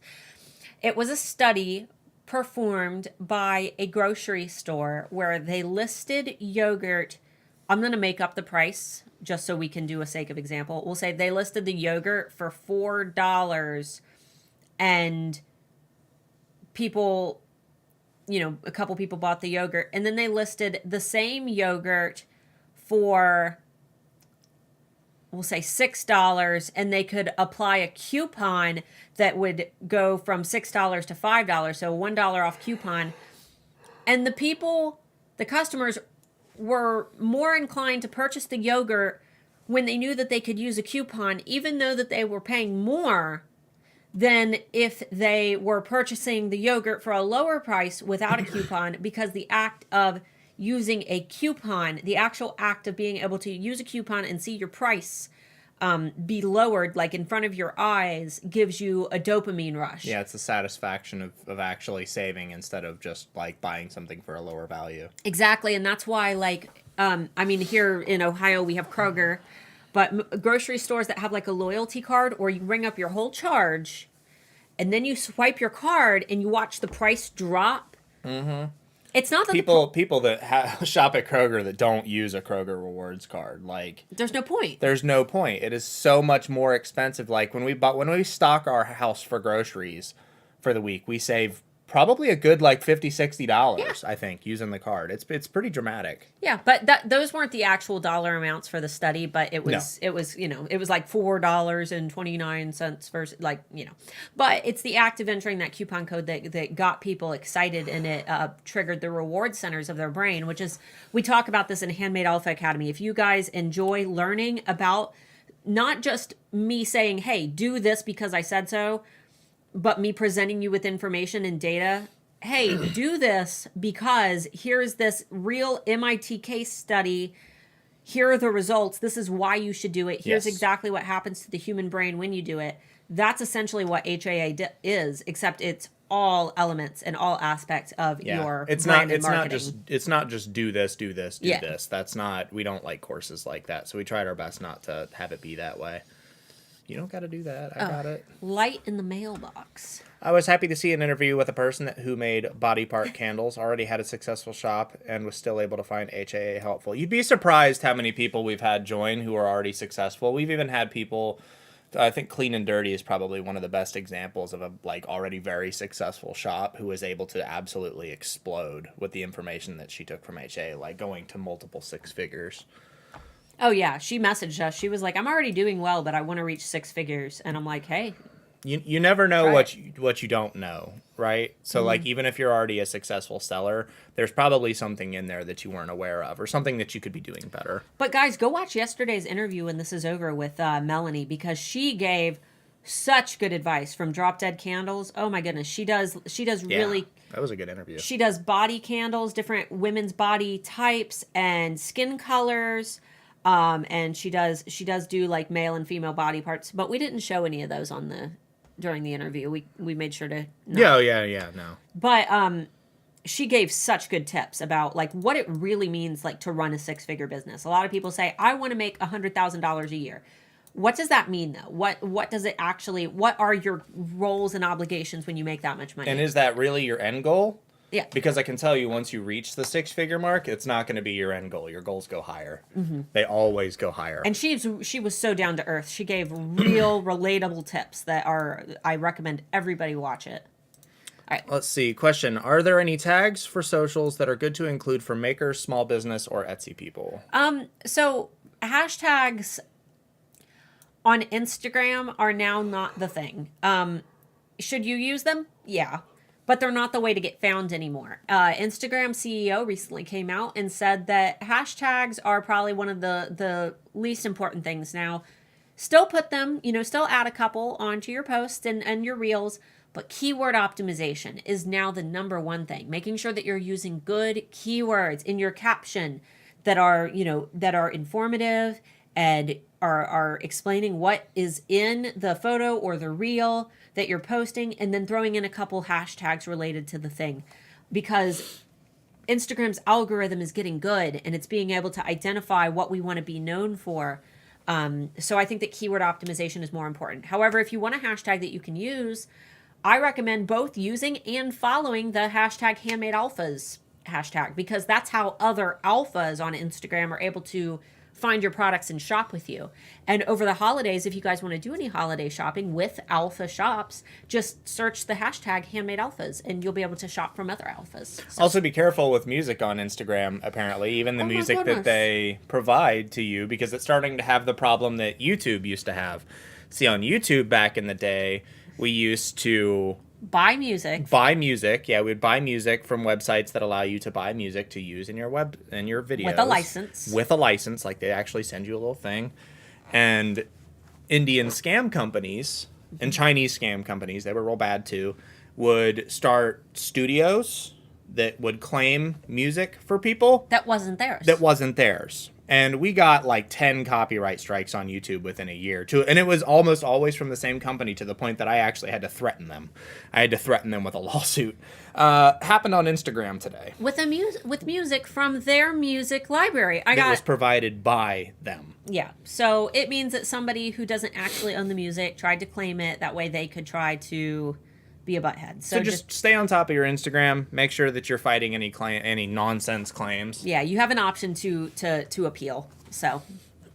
It was a study performed by a grocery store where they listed yogurt. I'm going to make up the price just so we can do a sake of example. We'll say they listed the yogurt for $4 and people, a couple people bought the yogurt, and then they listed the same yogurt for, we'll say $6, and they could apply a coupon that would go from $6 to $5, so a $1 off coupon. And the customers were more inclined to purchase the yogurt when they knew that they could use a coupon, even though that they were paying more than if they were purchasing the yogurt for a lower price without a coupon, because the act of using a coupon, the actual act of being able to use a coupon and see your price be lowered, like in front of your eyes, gives you a dopamine rush. Yeah, it's the satisfaction of actually saving instead of just like buying something for a lower value. Exactly, and that's why, here in Ohio we have Kroger, but grocery stores that have like a loyalty card, or you ring up your whole charge, and then you swipe your card and you watch the price drop. Mm-hmm. It's not that people that shop at Kroger that don't use a Kroger rewards card, like, there's no point. There's no point. It is so much more expensive. Like when we stock our house for groceries for the week, we save probably a good like $50-$60, Yeah. I think, using the card. It's pretty dramatic. Yeah, but those weren't the actual dollar amounts for the study, but it was it was like $4.29 versus but it's the act of entering that coupon code that got people excited, and it triggered the reward centers of their brain, which is, we talk about this in Handmade Alpha Academy. If you guys enjoy learning about not just me saying, hey, do this because I said so, but me presenting you with information and data. Hey, do this because here's this real MIT case study. Here are the results. This is why you should do it. Here's exactly what happens to the human brain when you do it. That's essentially what HAA is, except it's all elements and all aspects of your brand and marketing. It's not just do this, do Yeah. this. That's not, we don't like courses like that. So we tried our best not to have it be that way. You don't got to do that. I got it. Light in the mailbox. I was happy to see an interview with a person who made body part candles, already had a successful shop, and was still able to find HAA helpful. You'd be surprised how many people we've had join who are already successful. We've even had people, I think Clean and Dirty is probably one of the best examples of a already very successful shop who was able to absolutely explode with the information that she took from HAA, like going to multiple six figures. Oh, yeah. She messaged us. She was like, I'm already doing well, but I want to reach six figures. And I'm like, hey. You never know what you don't know, right? So, even if you're already a successful seller, there's probably something in there that you weren't aware of or something that you could be doing better. But, guys, go watch yesterday's interview when this is over with Melanie, because she gave such good advice from Drop Dead Candles. Oh, my goodness. She does really... That was a good interview. She does body candles, different women's body types and skin colors. And she does do like male and female body parts, but we didn't show any of those during the interview. We made sure to not. No. But she gave such good tips about like what it really means like to run a six-figure business. A lot of people say, I want to make $100,000 a year. What does that mean though? What does it actually, what are your roles and obligations when you make that much money? And is that really your end goal? Yeah. Because I can tell you, once you reach the six-figure mark, it's not going to be your end goal. Your goals go higher. Mm-hmm. They always go higher. And she was so down to earth. She gave real relatable tips I recommend everybody watch it. All right. Let's see. Question. Are there any tags for socials that are good to include for makers, small business, or Etsy people? So hashtags on Instagram are now not the thing. Should you use them? Yeah. But they're not the way to get found anymore. Instagram CEO recently came out and said that hashtags are probably one of the least important things now. Still put them, still add a couple onto your posts and your reels, but keyword optimization is now the number one thing. Making sure that you're using good keywords in your caption that are informative and are explaining what is in the photo or the reel that you're posting, and then throwing in a couple hashtags related to the thing, because Instagram's algorithm is getting good and it's being able to identify what we want to be known for. So I think that keyword optimization is more important. However, if you want a hashtag that you can use, I recommend both using and following the hashtag Handmade Alphas hashtag, because that's how other alphas on Instagram are able to find your products and shop with you. And over the holidays, if you guys want to do any holiday shopping with alpha shops, just search the hashtag Handmade Alphas and you'll be able to shop from other alphas. So. Also be careful with music on Instagram, apparently, even the music that they provide to you, because it's starting to have the problem that YouTube used to have. See, on YouTube back in the day, we used to buy music. Yeah, we'd buy music from websites that allow you to buy music to use in your videos. With a license, like they actually send you a little thing. And Indian scam companies and Chinese scam companies, they were real bad too, would start studios that would claim music for people. That wasn't theirs. And we got like 10 copyright strikes on YouTube within a year. And it was almost always from the same company, to the point that I actually had to threaten them. I had to threaten them with a lawsuit. Happened on Instagram today. With music from their music library. It was provided by them. Yeah. So it means that somebody who doesn't actually own the music tried to claim it. That way they could try to be a butthead. So just stay on top of your Instagram. Make sure that you're fighting any nonsense claims. Yeah, you have an option to appeal. So,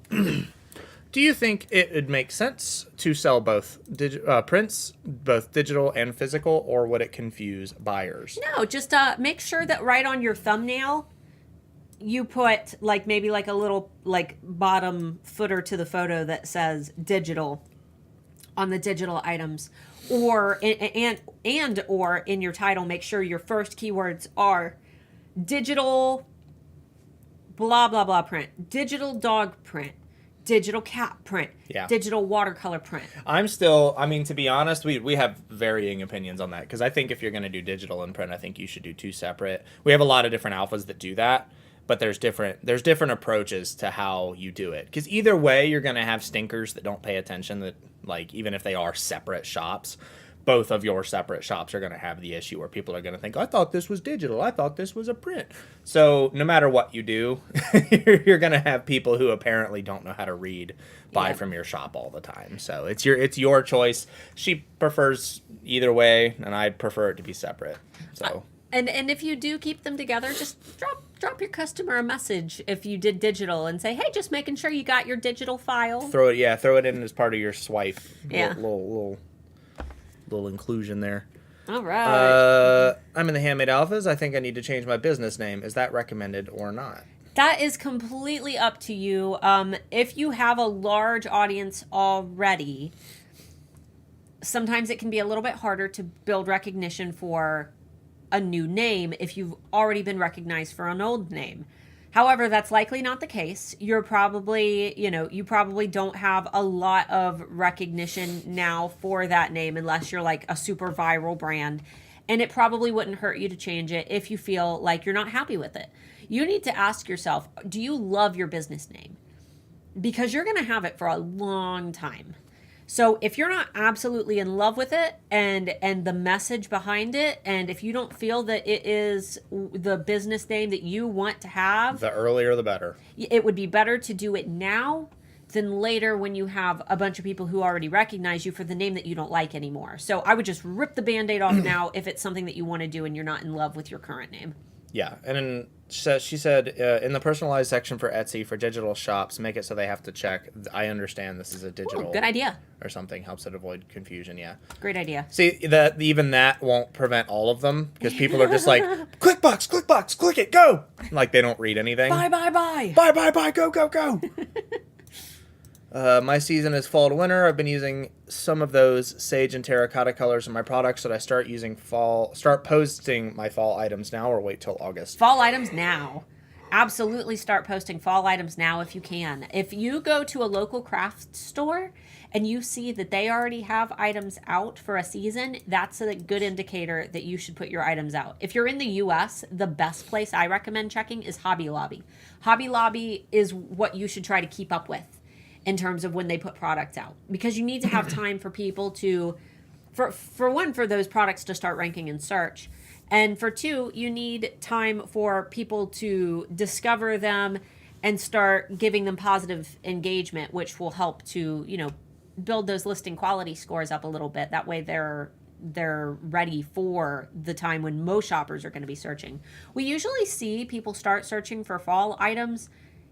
do you think it would make sense to sell both prints, both digital and physical, or would it confuse buyers? No, just make sure that right on your thumbnail you put maybe a little bottom footer to the photo that says digital on the digital items. Or or in your title, make sure your first keywords are digital blah blah blah print, digital dog print, digital cat print, digital watercolor print. To be honest, we have varying opinions on that, because I think if you're going to do digital and print, I think you should do two separate. We have a lot of different alphas that do that, but there's different approaches to how you do it, because either way you're going to have stinkers that don't pay attention, that even if they are separate shops, both of your separate shops are going to have the issue where people are going to think, I thought this was digital, I thought this was a print. So no matter what you do, you're going to have people who apparently don't know how to read buy from your shop all the time. So it's your choice. She prefers either way, and I prefer it to be separate. So and if you do keep them together, just drop your customer a message if you did digital and say, hey, just making sure you got your digital file. Throw it in as part of your swipe. Yeah. Little inclusion there. All right. I'm in the Handmade Alphas. I think I need to change my business name. Is that recommended or not? That is completely up to you. If you have a large audience already, sometimes it can be a little bit harder to build recognition for a new name if you've already been recognized for an old name. However, that's likely not the case. You're probably, you probably don't have a lot of recognition now for that name unless you're a super viral brand. And it probably wouldn't hurt you to change it if you feel like you're not happy with it. You need to ask yourself, do you love your business name? Because you're going to have it for a long time. So if you're not absolutely in love with it and the message behind it, and if you don't feel that it is the business name that you want to have, the earlier the better. It would be better to do it now than later when you have a bunch of people who already recognize you for the name that you don't like anymore. So I would just rip the Band-Aid off now if it's something that you want to do and you're not in love with your current name. Yeah, and then she said in the personalized section for Etsy for digital shops, make it so they have to check, I understand this is a digital. Ooh, good idea. Or something, helps it avoid confusion, yeah. Great idea. See, even that won't prevent all of them, because people are just like, click box, click it, go! They don't read anything. Buy. Buy, go. My season is fall to winter. I've been using some of those sage and terracotta colors in my products. Should I start posting my fall items now or wait till August? Fall items now. Absolutely start posting fall items now if you can. If you go to a local craft store and you see that they already have items out for a season, that's a good indicator that you should put your items out. If you're in the US, the best place I recommend checking is Hobby Lobby. Hobby Lobby is what you should try to keep up with in terms of when they put products out, because you need to have time for people to, for those products to start ranking in search. And for two, you need time for people to discover them and start giving them positive engagement, which will help to, build those listing quality scores up a little bit. That way they're ready for the time when most shoppers are going to be searching. We usually see people start searching for fall items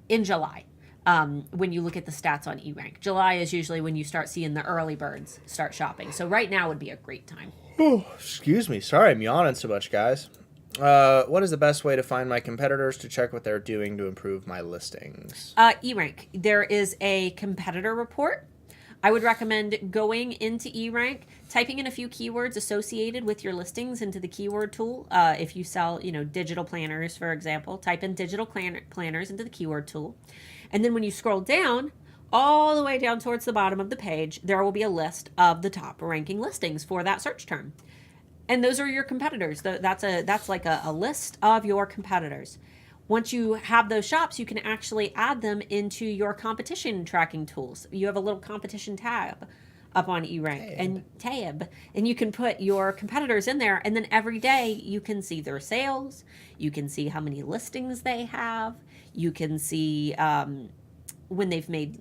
in July. When you look at the stats on eRank. July is usually when you start seeing the early birds start shopping. So right now would be a great time. Oh, excuse me. Sorry, I'm yawning so much, guys. What is the best way to find my competitors to check what they're doing to improve my listings? eRank. There is a competitor report. I would recommend going into eRank, typing in a few keywords associated with your listings into the keyword tool. If you sell, digital planners, for example, type in digital planners into the keyword tool. And then when you scroll down, all the way down towards the bottom of the page, there will be a list of the top ranking listings for that search term. And those are your competitors. That's like a list of your competitors. Once you have those shops, you can actually add them into your competition tracking tools. You have a little competition tab up on eRank and you can put your competitors in there, and then every day you can see their sales, you can see how many listings they have, you can see when they've made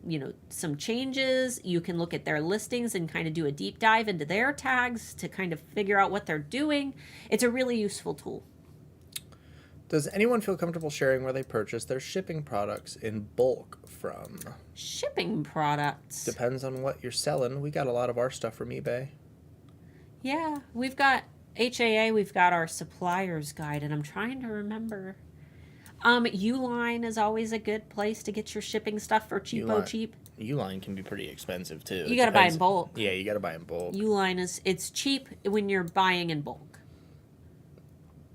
some changes. You can look at their listings and kind of do a deep dive into their tags to kind of figure out what they're doing. It's a really useful tool. Does anyone feel comfortable sharing where they purchase their shipping products in bulk from? Shipping products? Depends on what you're selling. We got a lot of our stuff from eBay. Yeah, we've got HAA, we've got our supplier's guide, and I'm trying to remember. Uline is always a good place to get your shipping stuff for cheap. Uline can be pretty expensive too. You got to buy in bulk. Yeah, you got to buy in bulk. Uline it's cheap when you're buying in bulk.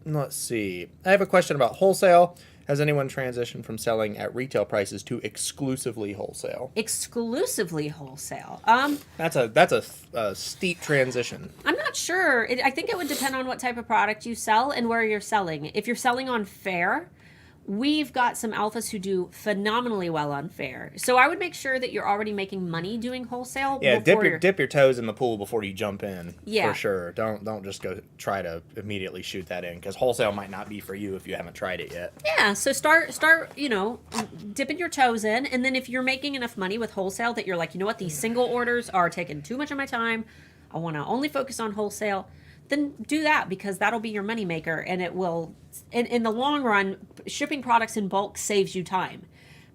Let's see. I have a question about wholesale. Has anyone transitioned from selling at retail prices to exclusively wholesale? Exclusively wholesale. That's a steep transition. I'm not sure. I think it would depend on what type of product you sell and where you're selling. If you're selling on Fair, we've got some alphas who do phenomenally well on Fair. So I would make sure that you're already making money doing wholesale. Yeah, dip your toes in the pool before you jump in. Yeah. For sure. Don't just go try to immediately shoot that in, because wholesale might not be for you if you haven't tried it yet. Yeah, so start dipping your toes in, and then if you're making enough money with wholesale that you're like, you know what, these single orders are taking too much of my time, I want to only focus on wholesale, then do that, because that'll be your moneymaker, and it will, in the long run, shipping products in bulk saves you time,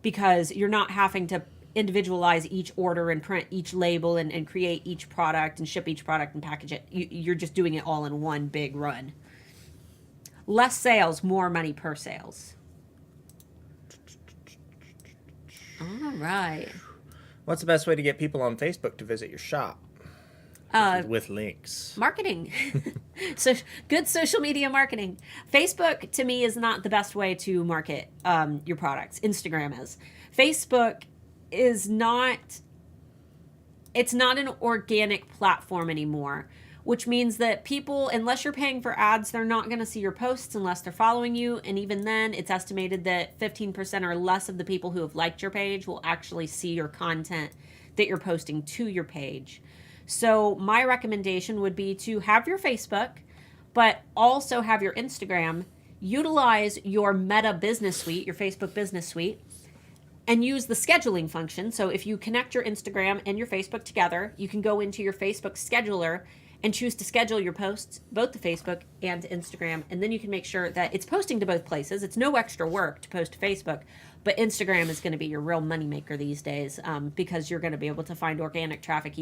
because you're not having to individualize each order and print each label and create each product and ship each product and package it. You're just doing it all in one big run. Less sales, more money per sales. All right. What's the best way to get people on Facebook to visit your shop? With links. Marketing. So good social media marketing. Facebook, to me, is not the best way to market your products. Instagram is. Facebook is not, it's not an organic platform anymore, which means that people, unless you're paying for ads, they're not going to see your posts unless they're following you. And even then, it's estimated that 15% or less of the people who have liked your page will actually see your content that you're posting to your page. So my recommendation would be to have your Facebook, but also have your Instagram. Utilize your Meta Business Suite, your Facebook Business Suite, and use the scheduling function. So if you connect your Instagram and your Facebook together, you can go into your Facebook scheduler and choose to schedule your posts, both to Facebook and to Instagram. And then you can make sure that it's posting to both places. It's no extra work to post to Facebook, but Instagram is going to be your real moneymaker these days, because you're going to be able to find organic traffic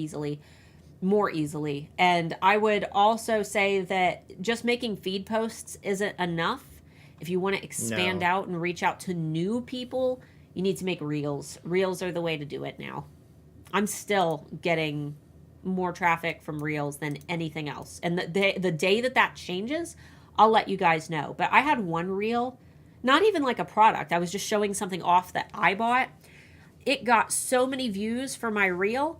more easily. And I would also say that just making feed posts isn't enough. If you want to expand out and reach out to new people, you need to make reels. Reels are the way to do it now. I'm still getting more traffic from Reels than anything else. And the day that changes, I'll let you guys know. But I had one Reel, not even like a product. I was just showing something off that I bought. It got so many views for my Reel.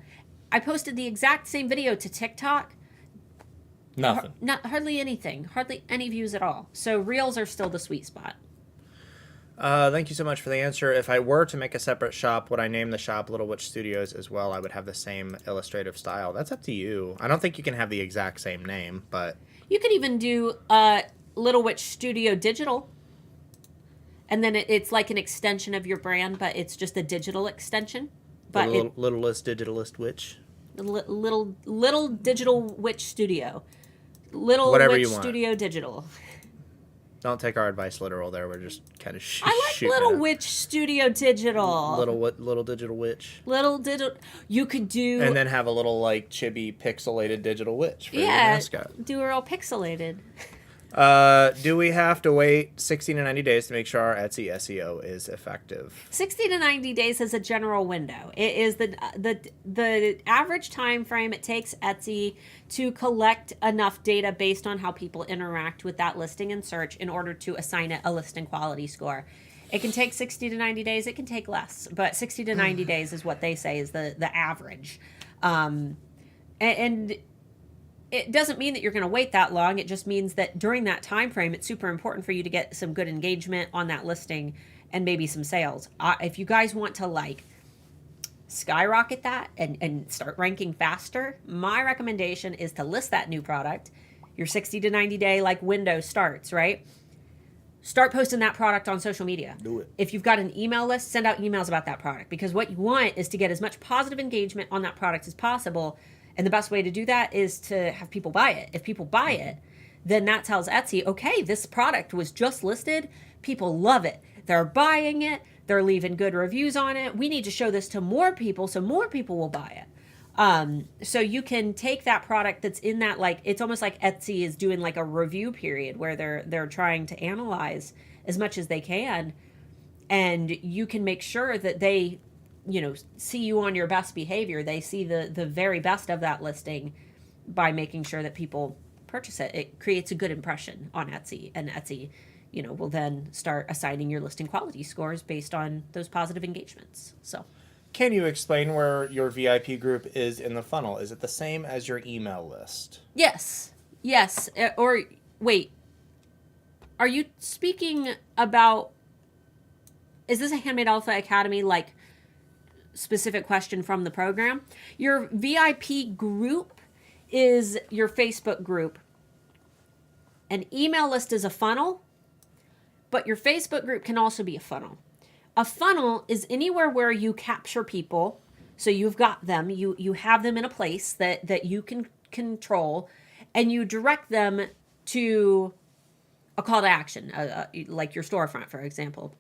I posted the exact same video to TikTok. Nothing. Hardly anything. Hardly any views at all. So Reels are still the sweet spot. Thank you so much for the answer. If I were to make a separate shop, would I name the shop Little Witch Studios as well? I would have the same illustrative style. That's up to you. I don't think you can have the exact same name, but... You could even do Little Witch Studio Digital. And then it's like an extension of your brand, but it's just a digital extension. But Littlest Digitalist Witch. Little Digital Witch Studio. Little Whatever Witch you want. Studio Digital. Don't take our advice literal there. We're just kind of I like Little Witch Studio Digital. Little digital witch. Little digital. You could do... And then have a little, like, chibi pixelated digital witch for your mascot. Do her all pixelated. Do we have to wait 60 to 90 days to make sure our Etsy SEO is effective? 60 to 90 days is a general window. It is the average time frame it takes Etsy to collect enough data based on how people interact with that listing and search in order to assign it a listing quality score. It can take 60 to 90 days. It can take less, but 60 to 90 days is what they say is the average. And it doesn't mean that you're going to wait that long. It just means that during that time frame, it's super important for you to get some good engagement on that listing and maybe some sales. If you guys want to like skyrocket that and start ranking faster, my recommendation is to list that new product. Your 60 to 90 day like window starts, right? Start posting that product on social media. Do it. If you've got an email list, send out emails about that product, because what you want is to get as much positive engagement on that product as possible. And the best way to do that is to have people buy it. If people buy it, then that tells Etsy, okay, this product was just listed. People love it. They're buying it. They're leaving good reviews on it. We need to show this to more people so more people will buy it. So you can take that product that's in that, like, it's almost like Etsy is doing like a review period where they're trying to analyze as much as they can. And you can make sure that they, see you on your best behavior. They see the very best of that listing by making sure that people purchase it. It creates a good impression on Etsy, and Etsy, will then start assigning your listing quality scores based on those positive engagements. So, can you explain where your VIP group is in the funnel? Is it the same as your email list? Yes. Or wait, are you speaking about, is this a Handmade Alpha Academy, like, specific question from the program? Your VIP group is your Facebook group. An email list is a funnel, but your Facebook group can also be a funnel. A funnel is anywhere where you capture people. So you've got them, you have them in a place that you can control, and you direct them to a call to action, like your storefront, for example.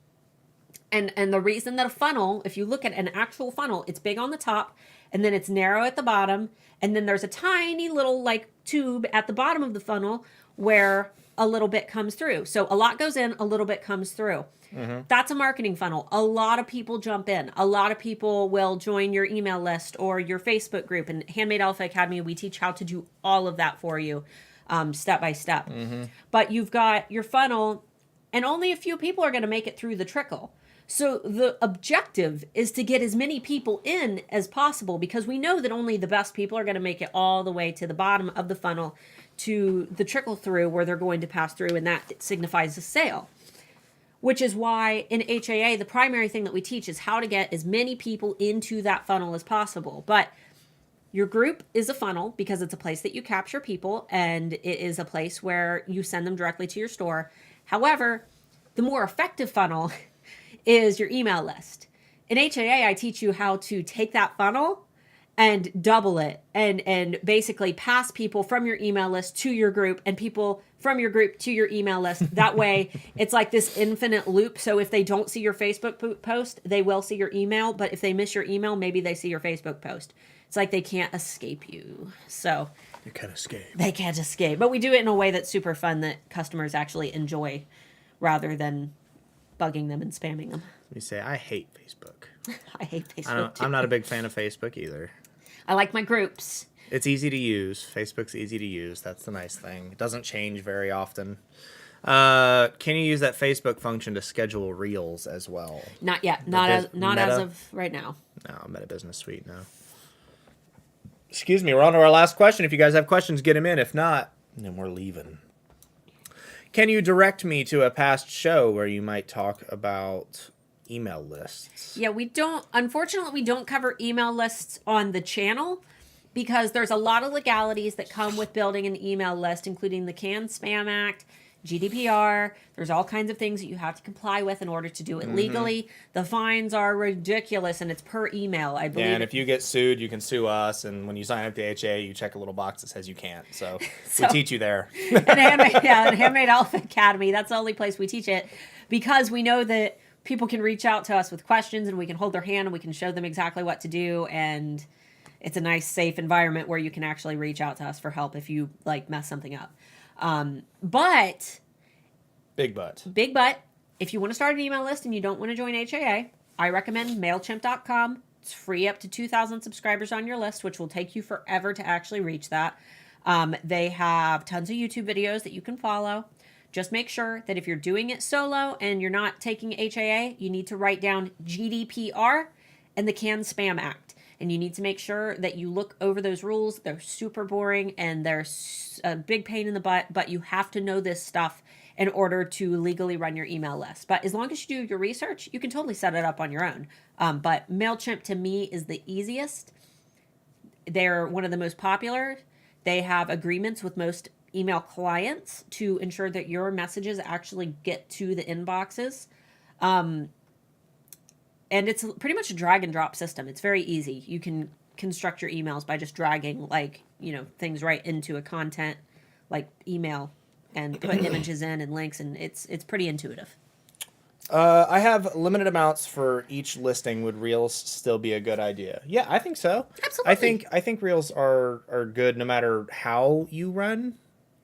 And the reason that a funnel, if you look at an actual funnel, it's big on the top, and then it's narrow at the bottom, and then there's a tiny little like tube at the bottom of the funnel where a little bit comes through. So a lot goes in, a little bit comes through. Mm-hmm. That's a marketing funnel. A lot of people jump in. A lot of people will join your email list or your Facebook group. And Handmade Alpha Academy, we teach how to do all of that for you, step by step. Mm-hmm. But you've got your funnel, and only a few people are going to make it through the trickle. So the objective is to get as many people in as possible, because we know that only the best people are going to make it all the way to the bottom of the funnel to the trickle through where they're going to pass through, and that signifies a sale. Which is why in HAA, the primary thing that we teach is how to get as many people into that funnel as possible. But your group is a funnel because it's a place that you capture people, and it is a place where you send them directly to your store. However, the more effective funnel is your email list. In HAA, I teach you how to take that funnel and double it and basically pass people from your email list to your group and people from your group to your email list. That way, it's like this infinite loop. So if they don't see your Facebook post, they will see your email. But if they miss your email, maybe they see your Facebook post. It's like they can't escape you. So you can't escape. They can't escape. But we do it in a way that's super fun that customers actually enjoy rather than bugging them and spamming them. Let me say, I hate Facebook. I hate Facebook too. I'm not a big fan of Facebook either. I like my groups. It's easy to use. Facebook's easy to use. That's the nice thing. It doesn't change very often. Can you use that Facebook function to schedule reels as well? Not yet. Not as of right now. No, Meta Business Suite, no. Excuse me, we're on to our last question. If you guys have questions, get them in. If not, then we're leaving. Can you direct me to a past show where you might talk about email lists? Yeah, unfortunately, we don't cover email lists on the channel because there's a lot of legalities that come with building an email list, including the CAN-SPAM Act, GDPR. There's all kinds of things that you have to comply with in order to do it legally. The fines are ridiculous, and it's per email, I believe. Yeah, and if you get sued, you can sue us. And when you sign up to HA, you check a little box that says you can't. So we teach you there. And Handmade Alpha Academy, that's the only place we teach it, because we know that people can reach out to us with questions, and we can hold their hand, and we can show them exactly what to do. And it's a nice, safe environment where you can actually reach out to us for help if you mess something up. But big but if you want to start an email list and you don't want to join HAA, I recommend MailChimp.com. It's free up to 2,000 subscribers on your list, which will take you forever to actually reach that. They have tons of YouTube videos that you can follow. Just make sure that if you're doing it solo and you're not taking HAA, you need to write down GDPR and the CAN-SPAM Act. And you need to make sure that you look over those rules. They're super boring and they're a big pain in the butt, but you have to know this stuff in order to legally run your email list. But as long as you do your research, you can totally set it up on your own. But MailChimp to me is the easiest. They're one of the most popular. They have agreements with most email clients to ensure that your messages actually get to the inboxes. And it's pretty much a drag and drop system. It's very easy. You can construct your emails by just dragging things right into a content email and put images in and links, and it's pretty intuitive. I have limited amounts for each listing. Would Reels still be a good idea? Yeah, I think so. Absolutely. I think Reels are good no matter how you run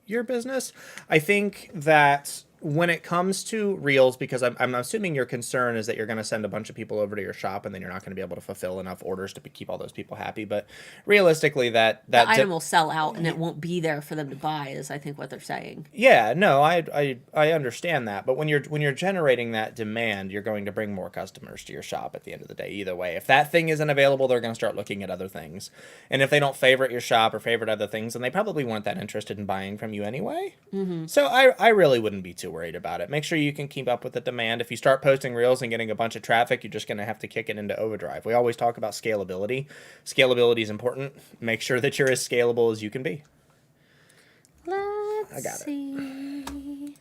your business. I think that when it comes to Reels, because I'm assuming your concern is that you're going to send a bunch of people over to your shop and then you're not going to be able to fulfill enough orders to keep all those people happy. But realistically, that the item will sell out and it won't be there for them to buy, is I think what they're saying. Yeah, no, I understand that. But when you're generating that demand, you're going to bring more customers to your shop at the end of the day. Either way, if that thing isn't available, they're going to start looking at other things. And if they don't favorite your shop or favorite other things, then they probably weren't that interested in buying from you anyway. Mm-hmm. So I really wouldn't be too worried about it. Make sure you can keep up with the demand. If you start posting Reels and getting a bunch of traffic, you're just going to have to kick it into overdrive. We always talk about scalability. Scalability is important. Make sure that you're as scalable as you can be. Let's see.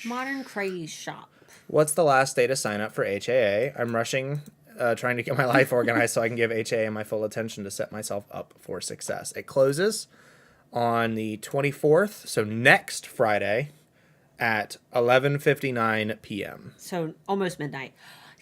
Modern Craze Shop. What's the last day to sign up for HAA? I'm rushing, trying to get my life organized so I can give HAA my full attention to set myself up for success. It closes on the 24th, so next Friday, at 11:59 p.m. So almost midnight.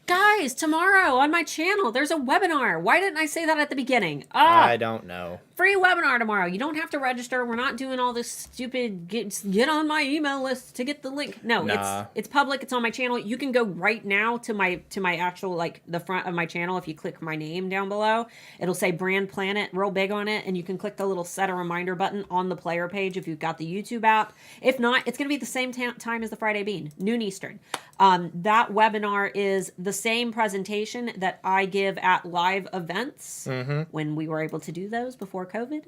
Guys, tomorrow on my channel, there's a webinar. Why didn't I say that at the beginning? I don't know. Free webinar tomorrow. You don't have to register. We're not doing all this stupid get on my email list to get the link. No, nah. It's public. It's on my channel. You can go right now to my actual the front of my channel. If you click my name down below, it'll say Brand Planet real big on it, and you can click the little set a reminder button on the player page if you've got the YouTube app. If not, it's going to be the same time as the Friday Bean, noon Eastern. That webinar is the same presentation that I give at live events when we were able to do those before COVID,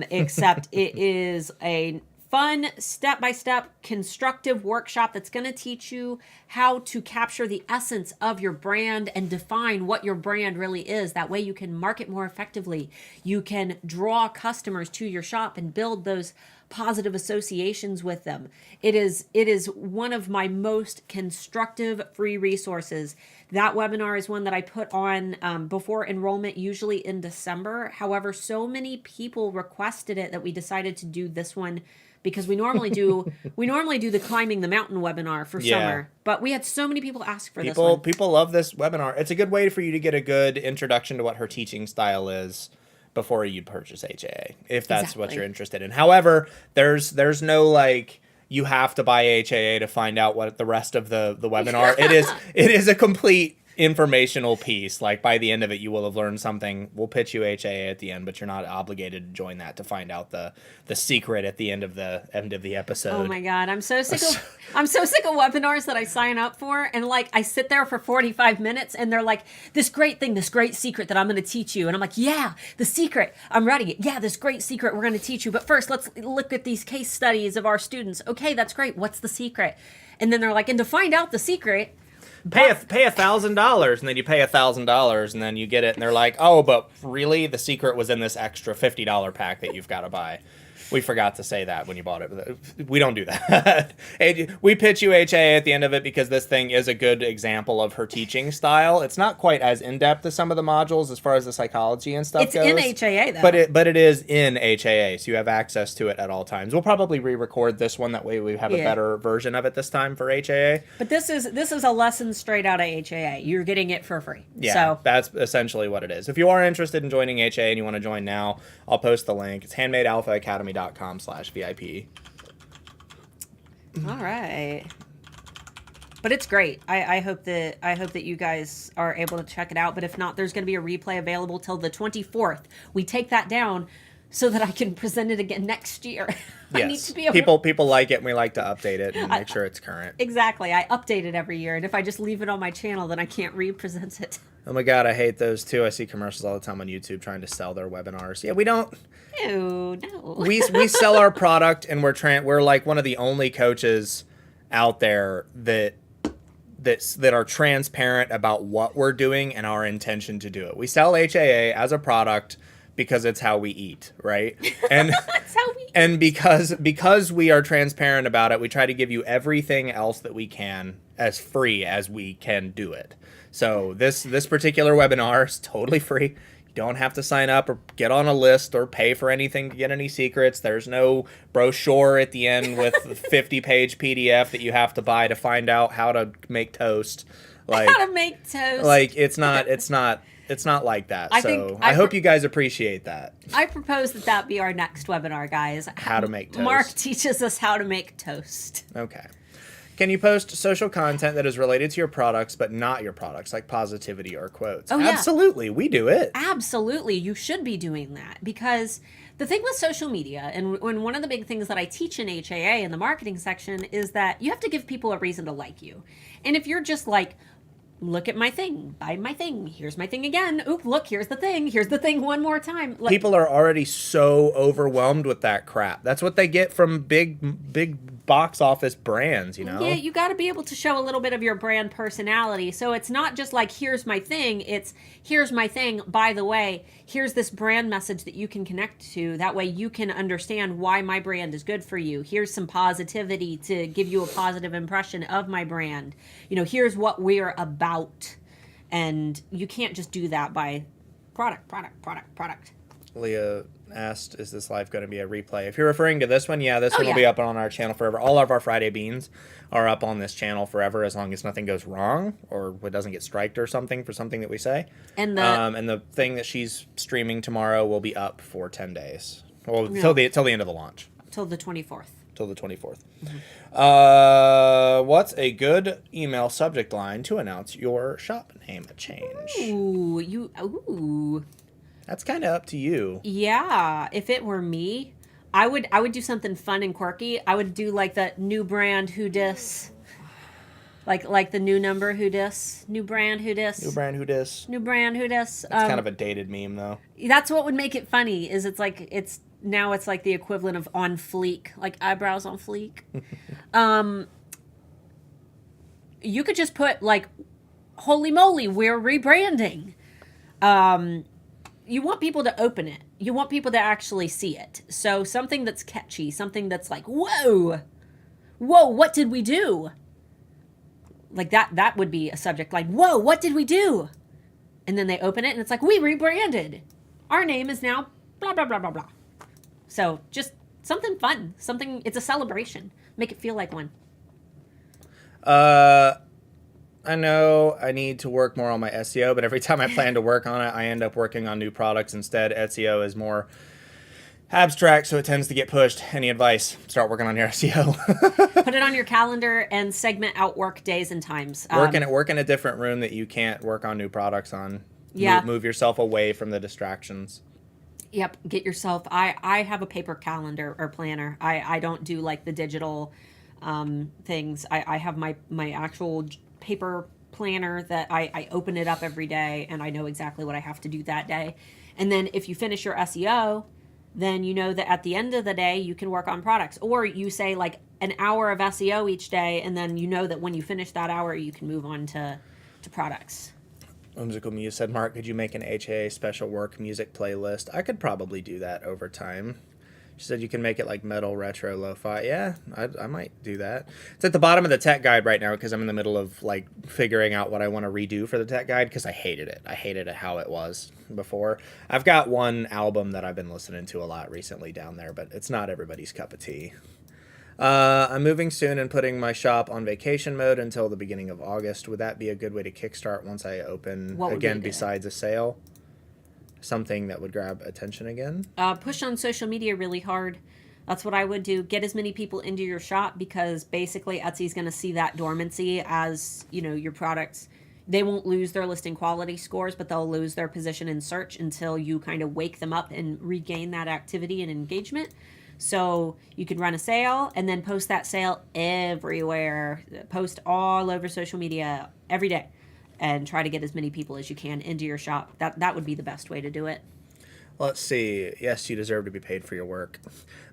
except it is a fun step-by-step constructive workshop that's going to teach you how to capture the essence of your brand and define what your brand really is. That way you can market more effectively. You can draw customers to your shop and build those positive associations with them. It is one of my most constructive free resources. That webinar is one that I put on before enrollment, usually in December. However, so many people requested it that we decided to do this one, because we normally do the climbing the mountain webinar for summer, but we had so many people ask for this one. People love this webinar. It's a good way for you to get a good introduction to what her teaching style is before you purchase HAA, if that's what you're interested in. However, there's no you have to buy HAA to find out what the rest of the webinar. It is a complete informational piece. Like by the end of it, you will have learned something. We'll pitch you HAA at the end, but you're not obligated to join that to find out the secret at the end of the episode. Oh my God, I'm so sick of webinars that I sign up for, and like I sit there for 45 minutes and they're like, this great secret that I'm going to teach you. And I'm like, yeah, the secret. I'm ready. Yeah, this great secret we're going to teach you. But first, let's look at these case studies of our students. Okay, that's great. What's the secret? And then they're like, and to find out the secret, pay $1,000, and then you pay $1,000, and then you get it, and they're like, oh, but really, the secret was in this extra $50 pack that you've got to buy. We forgot to say that when you bought it. We don't do that. We pitch you HA at the end of it because this thing is a good example of her teaching style. It's not quite as in-depth as some of the modules as far as the psychology and stuff goes. It's in HAA, though. But it is in HAA, so you have access to it at all times. We'll probably re-record this one. That way we have a better version of it this time for HAA. But this is a lesson straight out of HAA. You're getting it for free. Yeah, so that's essentially what it is. If you are interested in joining HAA and you want to join now, I'll post the link. It's handmadealphaacademy.com/VIP. All right. But it's great. I hope that you guys are able to check it out. But if not, there's going to be a replay available till the 24th. We take that down so that I can present it again next year. Yes. I need to be able people like it, and we like to update it and make sure it's current. Exactly. I update it every year, and if I just leave it on my channel, then I can't re-present it. Oh my God, I hate those too. I see commercials all the time on YouTube trying to sell their webinars. Yeah, we don't. Ew, no. We sell our product, and we're like one of the only coaches out there that are transparent about what we're doing and our intention to do it. We sell HAA as a product because it's how we eat, right? And That's how we eat. And because we are transparent about it, we try to give you everything else that we can as free as we can do it. So this particular webinar is totally free. You don't have to sign up or get on a list or pay for anything to get any secrets. There's no brochure at the end with a 50-page PDF that you have to buy to find out how to make toast. Like how to make toast. Like it's not like that. I hope you guys appreciate that. I propose that be our next webinar, guys. How to make toast. Mark teaches us how to make toast. Okay. Can you post social content that is related to your products but not your products, like positivity or quotes? Oh, yeah. Absolutely. We do it. Absolutely. You should be doing that, because the thing with social media, and one of the big things that I teach in HAA in the marketing section, is that you have to give people a reason to like you. And if you're just like, look at my thing, buy my thing, here's my thing again, oop, look, here's the thing one more time. People are already so overwhelmed with that crap. That's what they get from big box office brands, you know? Yeah, you got to be able to show a little bit of your brand personality. So it's not just like, here's my thing, it's here's my thing, by the way, here's this brand message that you can connect to. That way you can understand why my brand is good for you. Here's some positivity to give you a positive impression of my brand. You know, here's what we're about. And you can't just do that by product. Leah asked, is this live going to be a replay? If you're referring to this one, yeah, this one will be up on our channel forever. All of our Friday beans are up on this channel forever, as long as nothing goes wrong or it doesn't get striked or something for something that we say. And the thing that she's streaming tomorrow will be up for 10 days. Well, till the end of the launch. Till the 24th. Till the 24th. Mm-hmm. What's a good email subject line to announce your shop name change? Ooh. That's kind of up to you. Yeah, if it were me, I would do something fun and quirky. I would do like the new brand who dis, like the new number who dis, new brand who dis, new brand who dis, new brand who dis. It's kind of a dated meme though. That's what would make it funny. Is it's like it's like the equivalent of on fleek, like eyebrows on fleek. You could just put like, holy moly, we're rebranding. You want people to open it. You want people to actually see it. So something that's catchy, something that's like, whoa, what did we do? Like that would be a subject like, whoa, what did we do? And then they open it and it's like, we rebranded. Our name is now blah, blah, blah, blah, blah. So just something fun, it's a celebration. Make it feel like one. I know I need to work more on my SEO, but every time I plan to work on it, I end up working on new products instead. SEO is more abstract, so it tends to get pushed. Any advice? Start working on your SEO. Put it on your calendar and segment out work days and times. Work in a different room that you can't work on new products on. Yeah. Move yourself away from the distractions. Yep. Get yourself. I have a paper calendar or planner. I don't do like the digital things. I have my actual paper planner that I open it up every day and I know exactly what I have to do that day. And then if you finish your SEO, then you know that at the end of the day you can work on products, or you say like an hour of SEO each day, and then you know that when you finish that hour you can move on to products. Whimsical Muse said, Mark, could you make an HA special work music playlist? I could probably do that over time. She said you can make it like metal, retro, lo-fi. Yeah, I might do that. It's at the bottom of the tech guide right now because I'm in the middle of like figuring out what I want to redo for the tech guide because I hated it. I hated it how it was before. I've got one album that I've been listening to a lot recently down there, but it's not everybody's cup of tea. I'm moving soon and putting my shop on vacation mode until the beginning of August. Would that be a good way to kickstart once I open again besides a sale? Something that would grab attention again? Push on social media really hard. That's what I would do. Get as many people into your shop because basically Etsy's going to see that dormancy as, you know, your products. They won't lose their listing quality scores, but they'll lose their position in search until you kind of wake them up and regain that activity and engagement. So you could run a sale and then post that sale everywhere. Post all over social media every day. And try to get as many people as you can into your shop. That would be the best way to do it. Let's see. Yes, you deserve to be paid for your work.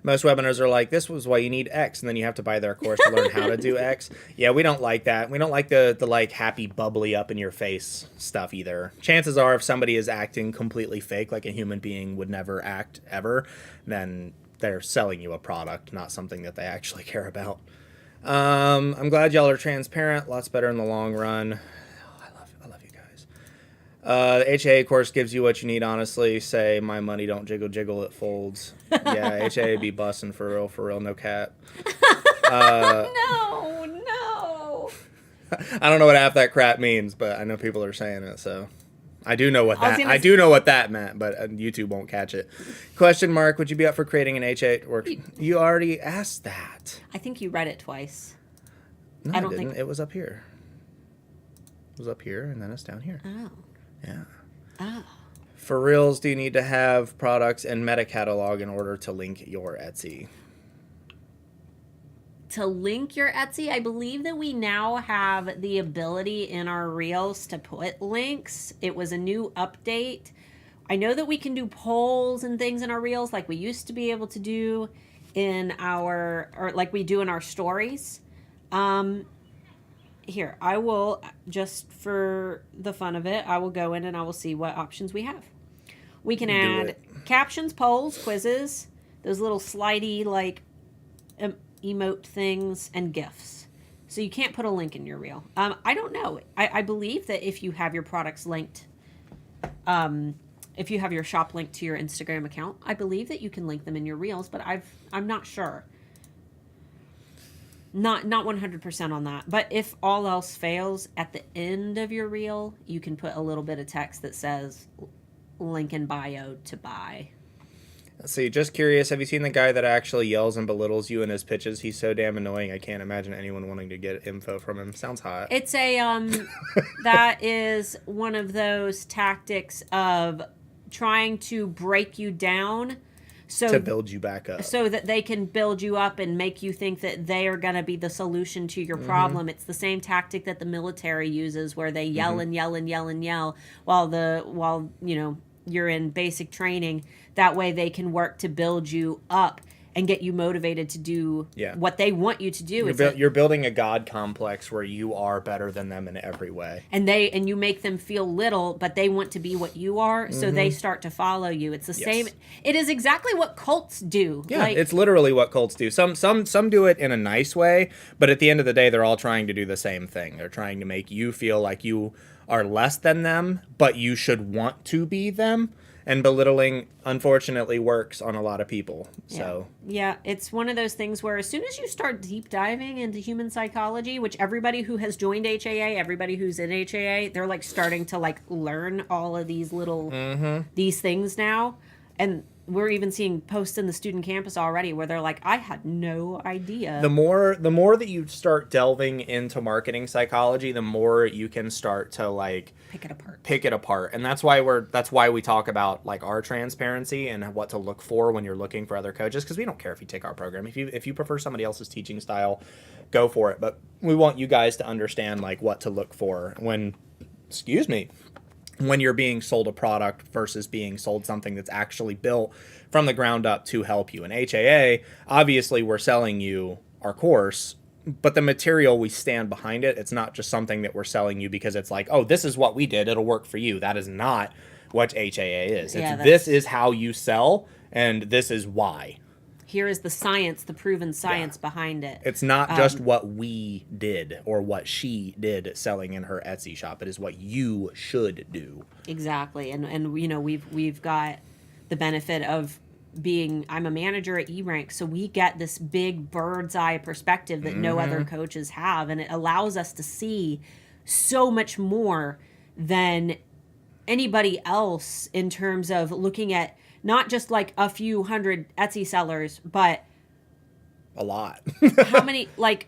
Most webinars are like, this was why you need X, and then you have to buy their course to learn how to do X. Yeah, we don't like that. We don't like the like happy, bubbly, up in your face stuff either. Chances are if somebody is acting completely fake, like a human being would never act ever, then they're selling you a product, not something that they actually care about. I'm glad y'all are transparent. Lots better in the long run. The HA course gives you what you need, honestly. Say, my money don't jiggle, jiggle, it folds. Yeah, HA be bussin' for real, no cap. No. I don't know what half that crap means, but I know people are saying it, so I do know what that meant, but YouTube won't catch it. Question mark, would you be up for creating an HA work? You already asked that. I think you read it twice. No, I didn't. It was up here. It was up here, and then it's down here. Oh. Yeah. Oh. For reals, do you need to have products in meta catalog in order to link your Etsy? To link your Etsy, I believe that we now have the ability in our reels to put links. It was a new update. I know that we can do polls and things in our reels like we used to be able to do in our, or like we do in our stories. Here, I will, just for the fun of it, I will go in and I will see what options we have. We can add captions, polls, quizzes, those little slidey like emote things, and GIFs. So you can't put a link in your reel. I don't know. I believe that if you have your products linked, if you have your shop linked to your Instagram account, I believe that you can link them in your reels, but I'm not sure. Not 100% on that. But if all else fails, at the end of your reel, you can put a little bit of text that says link in bio to buy. Let's see, just curious, have you seen the guy that actually yells and belittles you in his pitches? He's so damn annoying, I can't imagine anyone wanting to get info from him. Sounds hot. It's a, that is one of those tactics of trying to break you down. So, to build you back up. So that they can build you up and make you think that they are going to be the solution to your problem. Mm-hmm. It's the same tactic that the military uses where they yell and yell and yell and yell while you know, you're in basic training. That way they can work to build you up and get you motivated to do what they want you to do. You're building a God complex where you are better than them in every way. And you make them feel little, but they want to be what you are, so they start to follow you. It's the same. It is exactly what cults do. Yeah, it's literally what cults do. Some do it in a nice way, but at the end of the day, they're all trying to do the same thing. They're trying to make you feel like you are less than them, but you should want to be them. And belittling, unfortunately, works on a lot of people. So yeah, it's one of those things where as soon as you start deep diving into human psychology, which everybody who has joined HAA, everybody who's in HAA, they're like starting to like learn all of these little these things now. And we're even seeing posts in the student campus already where they're like, I had no idea. The more that you start delving into marketing psychology, the more you can start to like pick it apart. And that's why we talk about like our transparency and what to look for when you're looking for other coaches, because we don't care if you take our program. If you prefer somebody else's teaching style, go for it. But we want you guys to understand like what to look for when you're being sold a product versus being sold something that's actually built from the ground up to help you. In HAA, obviously we're selling you our course, but the material, we stand behind it. It's not just something that we're selling you because it's like, oh, this is what we did, it'll work for you. That is not what HAA is. This is how you sell, and this is why. Here is the science, the proven science behind it. It's not just what we did or what she did selling in her Etsy shop. It is what you should do. Exactly. And you know, we've got the benefit of being, I'm a manager at E-Rank, so we get this big bird's eye perspective that no other coaches have, and it allows us to see so much more than anybody else in terms of looking at not just like a few hundred Etsy sellers, but a lot. how many, like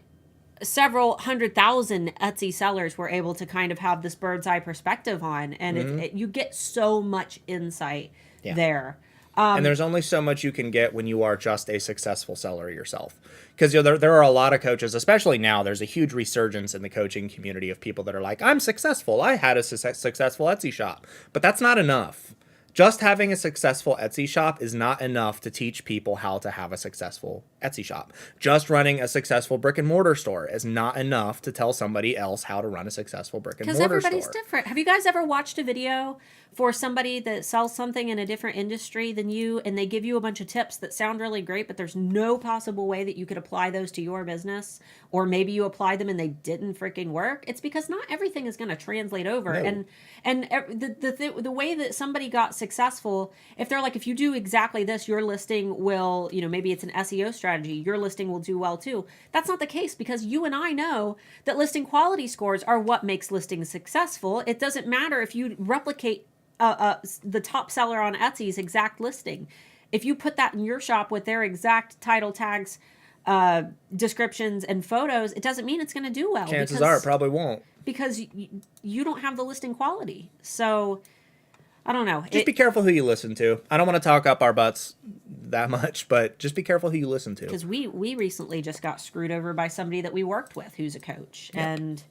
several 100,000 Etsy sellers were able to kind of have this bird's eye perspective on. And you get so much insight there. And there's only so much you can get when you are just a successful seller yourself. Because there are a lot of coaches, especially now, there's a huge resurgence in the coaching community of people that are like, I'm successful. I had a successful Etsy shop. But that's not enough. Just having a successful Etsy shop is not enough to teach people how to have a successful Etsy shop. Just running a successful brick and mortar store is not enough to tell somebody else how to run a successful brick and mortar store. Because everybody's different. Have you guys ever watched a video for somebody that sells something in a different industry than you, and they give you a bunch of tips that sound really great, but there's no possible way that you could apply those to your business? Or maybe you applied them and they didn't freaking work? It's because not everything is going to translate over. No. And the way that somebody got successful, if they're like, if you do exactly this, your listing will, you know, maybe it's an SEO strategy, your listing will do well too. That's not the case, because you and I know that listing quality scores are what makes listings successful. It doesn't matter if you replicate the top seller on Etsy's exact listing. If you put that in your shop with their exact title tags, descriptions, and photos, it doesn't mean it's going to do well. Chances are it probably won't. Because you don't have the listing quality. So, I don't know. Just be careful who you listen to. I don't want to talk up our butts that much, but just be careful who you listen to. Because we recently just got screwed over by somebody that we worked with who's a coach. Yep. And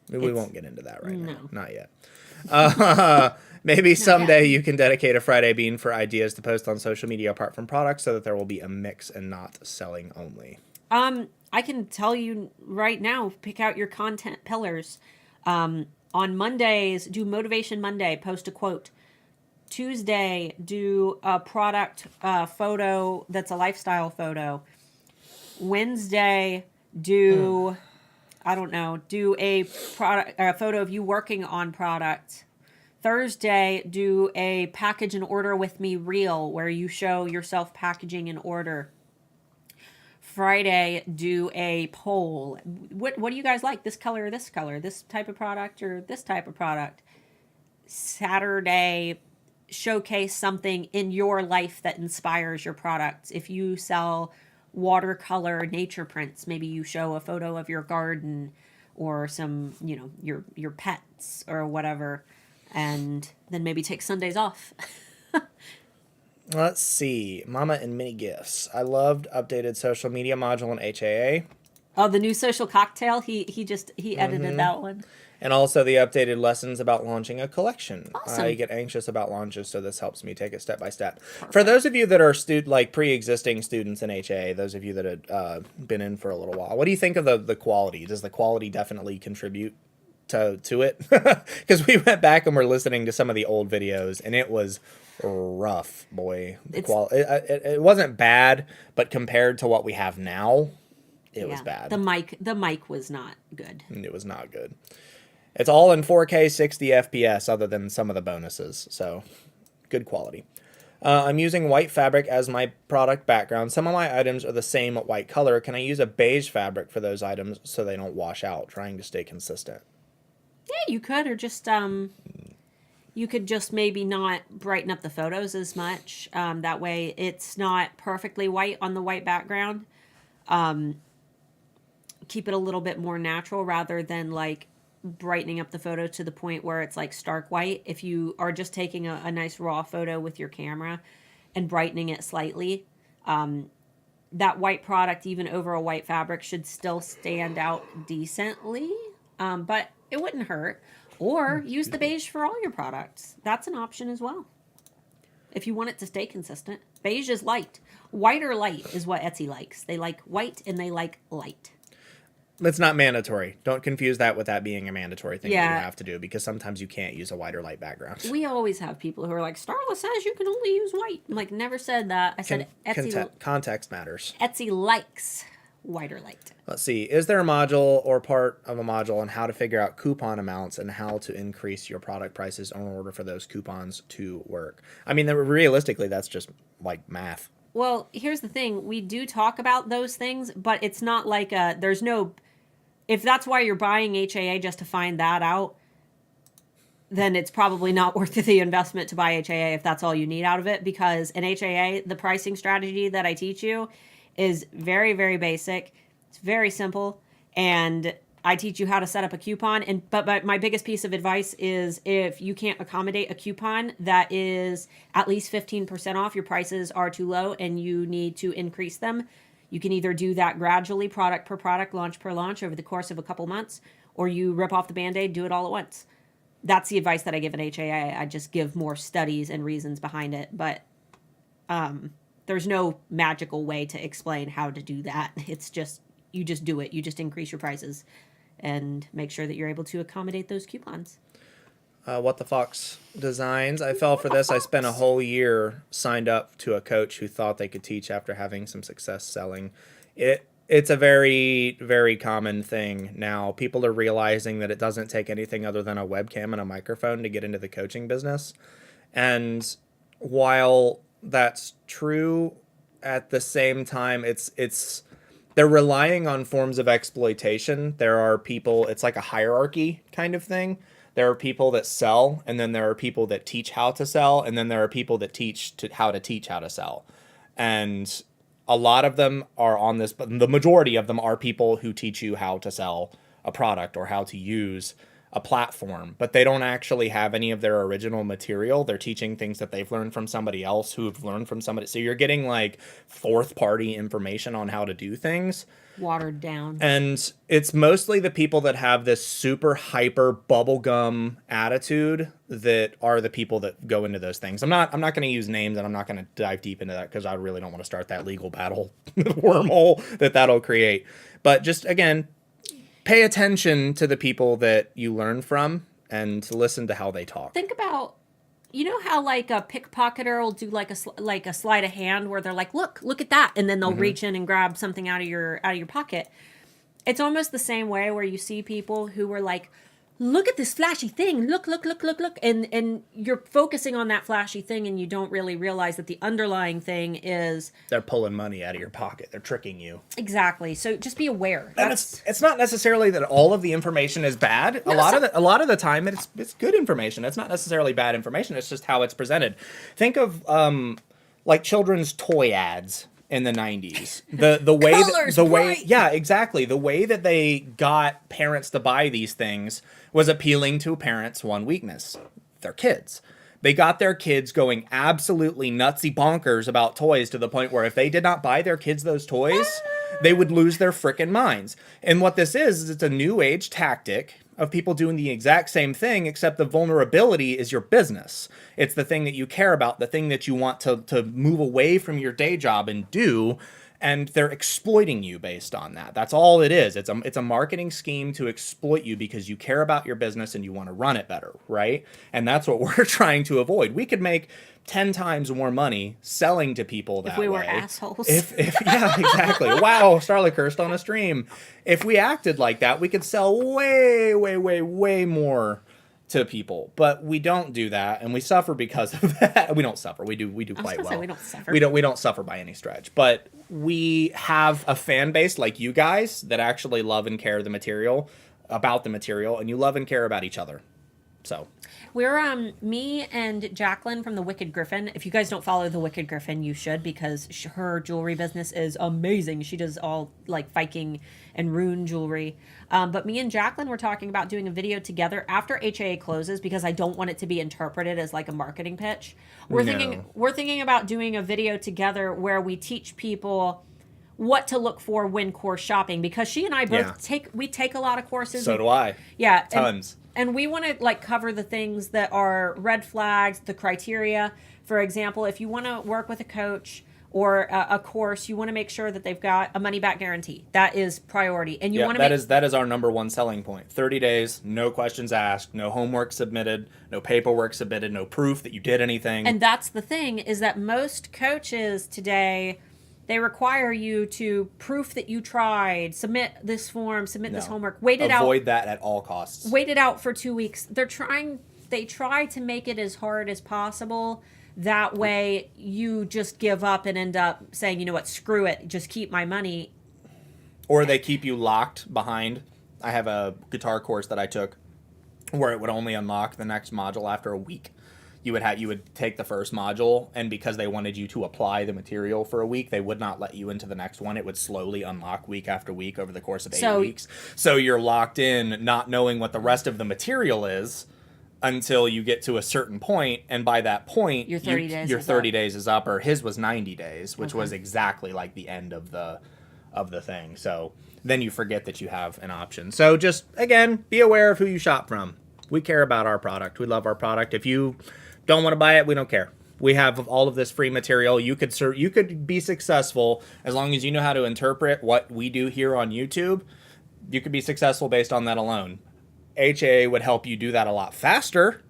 we won't get into that right now. Not yet. Maybe someday you can dedicate a Friday Bean for ideas to post on social media apart from products, so that there will be a mix and not selling only. I can tell you right now, pick out your content pillars. On Mondays, do Motivation Monday, post a quote. Tuesday, do a product photo that's a lifestyle photo. Wednesday, do a product, a photo of you working on product. Thursday, do a package and order with me reel where you show yourself packaging an order. Friday, do a poll. What do you guys like? This color or this color? This type of product or this type of product? Saturday, showcase something in your life that inspires your products. If you sell watercolor nature prints, maybe you show a photo of your garden or some, you know, your pets or whatever. And then maybe take Sundays off. Let's see. Mama and mini gifts. I loved updated social media module in HAA. Oh, the new social cocktail. He edited that one. And also the updated lessons about launching a collection. Awesome. I get anxious about launches, so this helps me take it step by step. Perfect. For those of you that are pre-existing students in HAA, those of you that have been in for a little while, what do you think of the quality? Does the quality definitely contribute to it? Because we went back and we're listening to some of the old videos, and it was rough, boy. It wasn't bad, but compared to what we have now, it was bad. The mic was not good. It was not good. It's all in 4K 60 FPS other than some of the bonuses, so good quality. I'm using white fabric as my product background. Some of my items are the same white color. Can I use a beige fabric for those items so they don't wash out? Trying to stay consistent. Yeah, you could, or just You could just maybe not brighten up the photos as much. That way it's not perfectly white on the white background. Keep it a little bit more natural rather than like brightening up the photo to the point where it's like stark white. If you are just taking a nice raw photo with your camera and brightening it slightly, that white product, even over a white fabric, should still stand out decently, but it wouldn't hurt. Or use the beige for all your products. That's an option as well. If you want it to stay consistent. Beige is light. White or light is what Etsy likes. They like white and they like light. It's not mandatory. Don't confuse that with that being a mandatory thing that Yeah. you have to do, because sometimes you can't use a white or light background. We always have people who are like, Starla says you can only use white. I'm like, never said that. I said Context matters. Etsy likes white or light. Let's see. Is there a module or part of a module on how to figure out coupon amounts and how to increase your product prices in order for those coupons to work? I mean, realistically, that's just like math. Well, here's the thing. We do talk about those things, but it's not like there's no... If that's why you're buying HAA just to find that out, then it's probably not worth the investment to buy HAA if that's all you need out of it. Because in HAA, the pricing strategy that I teach you is very, very basic. It's very simple. And I teach you how to set up a coupon. But my biggest piece of advice is if you can't accommodate a coupon that is at least 15% off, your prices are too low and you need to increase them. You can either do that gradually, product per product, launch per launch over the course of a couple months, or you rip off the Band-Aid, do it all at once. That's the advice that I give in HAA. I just give more studies and reasons behind it. But there's no magical way to explain how to do that. It's just, you just do it. You just increase your prices and make sure that you're able to accommodate those coupons. What the Fox Designs. I fell for this. I spent a whole year signed up to a coach who thought they could teach after having some success selling. It's a very, very common thing now. People are realizing that it doesn't take anything other than a webcam and a microphone to get into the coaching business. And while that's true, at the same time, they're relying on forms of exploitation. There are people, it's like a hierarchy kind of thing. There are people that sell, and then there are people that teach how to sell, and then there are people that teach how to sell. And a lot of them are on this, but the majority of them are people who teach you how to sell a product or how to use a platform, but they don't actually have any of their original material. They're teaching things that they've learned from somebody else who have learned from somebody. So you're getting like fourth party information on how to do things. Watered down. And it's mostly the people that have this super hyper bubblegum attitude that are the people that go into those things. I'm not going to use names, and I'm not going to dive deep into that because I really don't want to start that legal battle wormhole that'll create. But just, again, pay attention to the people that you learn from and listen to how they talk. Think about, you know how like a pickpocketer will do like a sleight of hand where they're like, look at that, and then they'll reach in and grab something out of your pocket. It's almost the same way where you see people who were like, look at this flashy thing, look, and you're focusing on that flashy thing, and you don't really realize that the underlying thing is they're pulling money out of your pocket. They're tricking you. Exactly. So just be aware. And it's not necessarily that all of the information is bad. No, a lot of the time it's good information. It's not necessarily bad information. It's just how it's presented. Think of like children's toy ads in the 90s. The way that they got parents to buy these things was appealing to parents' one weakness: their kids. They got their kids going absolutely nutsy bonkers about toys to the point where if they did not buy their kids those toys, they would lose their frickin' minds. And what this is it's a new age tactic of people doing the exact same thing, except the vulnerability is your business. It's the thing that you care about, the thing that you want to move away from your day job and do, and they're exploiting you based on that. That's all it is. It's a marketing scheme to exploit you because you care about your business and you want to run it better, right? And that's what we're trying to avoid. We could make 10 times more money selling to people that way. If we were assholes. Yeah, exactly. Wow, Starla cursed on a stream. If we acted like that, we could sell way, way, way, way more to people, but we don't do that, and we suffer because of that. We don't suffer. We do quite well. We don't suffer. We don't suffer by any stretch, but we have a fan base like you guys that actually love and care about the material, and you love and care about each other. So, We're me and Jacqueline from the Wicked Griffin. If you guys don't follow the Wicked Griffin, you should, because her jewelry business is amazing. She does all like Viking and rune jewelry. But me and Jacqueline were talking about doing a video together after HAA closes, because I don't want it to be interpreted as like a marketing pitch. We're thinking about doing a video together where we teach people what to look for when course shopping, because she and I both take a lot of courses. So do I. Yeah. Tons. And we want to like cover the things that are red flags, the criteria. For example, if you want to work with a coach or a course, you want to make sure that they've got a money back guarantee. That is priority. And you want to that is our number one selling point. 30 days, no questions asked, no homework submitted, no paperwork submitted, no proof that you did anything. And that's the thing, is that most coaches today, they require you to proof that you tried, submit this form, submit this homework, avoid that at all costs. Wait it out for 2 weeks. They try to make it as hard as possible. That way you just give up and end up saying, you know what, screw it, just keep my money. Or they keep you locked behind. I have a guitar course that I took where it would only unlock the next module after a week. You would take the first module, and because they wanted you to apply the material for a week, they would not let you into the next one. It would slowly unlock week after week over the course of 8 weeks. So you're locked in, not knowing what the rest of the material is until you get to a certain point, and by that point, your 30 days is up, or his was 90 days, which was exactly like the end of the thing. So then you forget that you have an option. So just, again, be aware of who you shop from. We care about our product. We love our product. If you don't want to buy it, we don't care. We have all of this free material. You could be successful as long as you know how to interpret what we do here on YouTube. You could be successful based on that alone. HAA would help you do that a lot faster,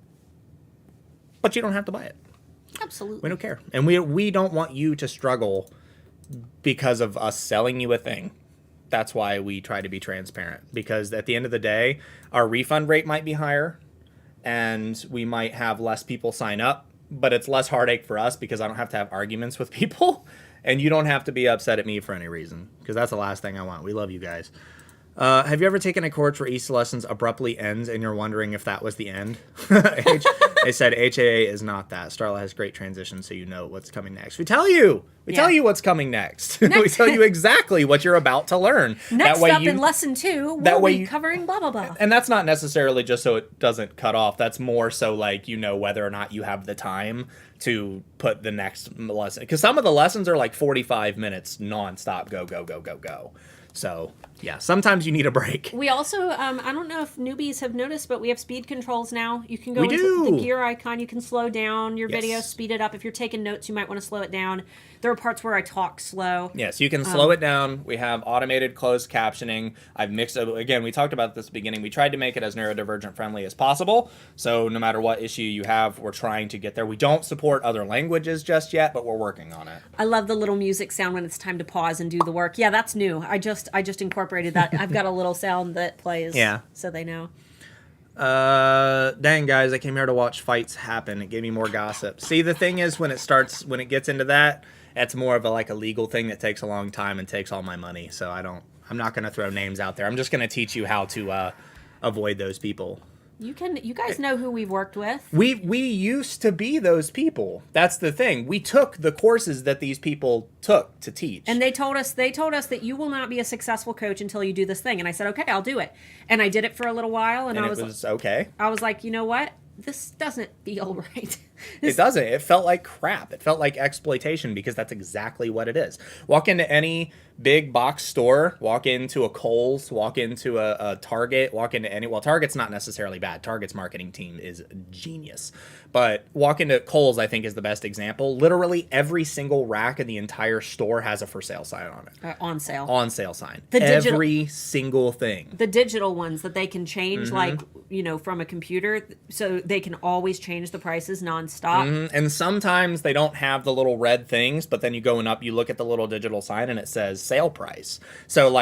but you don't have to buy it. Absolutely. We don't care. And we don't want you to struggle because of us selling you a thing. That's why we try to be transparent, because at the end of the day, our refund rate might be higher and we might have less people sign up, but it's less heartache for us because I don't have to have arguments with people, and you don't have to be upset at me for any reason, because that's the last thing I want. We love you guys. Have you ever taken a course where each lesson abruptly ends and you're wondering if that was the end? They said HAA is not that. Starla has great transitions, so you know what's coming next. We tell you. We tell you what's coming next. We tell you exactly what you're about to learn. Next up in lesson 2, we'll be covering blah, blah, blah. And that's not necessarily just so it doesn't cut off. That's more so like you know whether or not you have the time to put the next lesson. Because some of the lessons are like 45 minutes nonstop. Go, go, go, go, go. So, yeah, sometimes you need a break. We also, I don't know if newbies have noticed, but we have speed controls now. You can go into the gear icon. You can slow down your video, speed it up. If you're taking notes, you might want to slow it down. There are parts where I talk slow. Yes, you can slow it down. We have automated closed captioning. I've mixed it. Again, we talked about this at the beginning. We tried to make it as neurodivergent friendly as possible. So no matter what issue you have, we're trying to get there. We don't support other languages just yet, but we're working on it. I love the little music sound when it's time to pause and do the work. Yeah, that's new. I just incorporated that. I've got a little sound that plays. Yeah. So they know. Dang, guys, I came here to watch fights happen. It gave me more gossip. See, the thing is, when it gets into that, it's more of a legal thing that takes a long time and takes all my money. So I'm not going to throw names out there. I'm just going to teach you how to avoid those people. You guys know who we've worked with. We used to be those people. That's the thing. We took the courses that these people took to teach. And they told us that you will not be a successful coach until you do this thing. And I said, okay, I'll do it. And I did it for a little while, and it was okay. I was like, you know what? This doesn't feel right. It doesn't. It felt like crap. It felt like exploitation, because that's exactly what it is. Walk into any big box store, walk into a Kohl's, walk into a Target, walk into any... Well, Target's not necessarily bad. Target's marketing team is genius. But walk into Kohl's, I think, is the best example. Literally every single rack in the entire store has a for sale sign on it. On sale. On sale sign. Every single thing. The digital ones that they can change, from a computer, so they can always change the prices nonstop. And sometimes they don't have the little red things, but then you go up, you look at the little digital sign, and it says sale price. So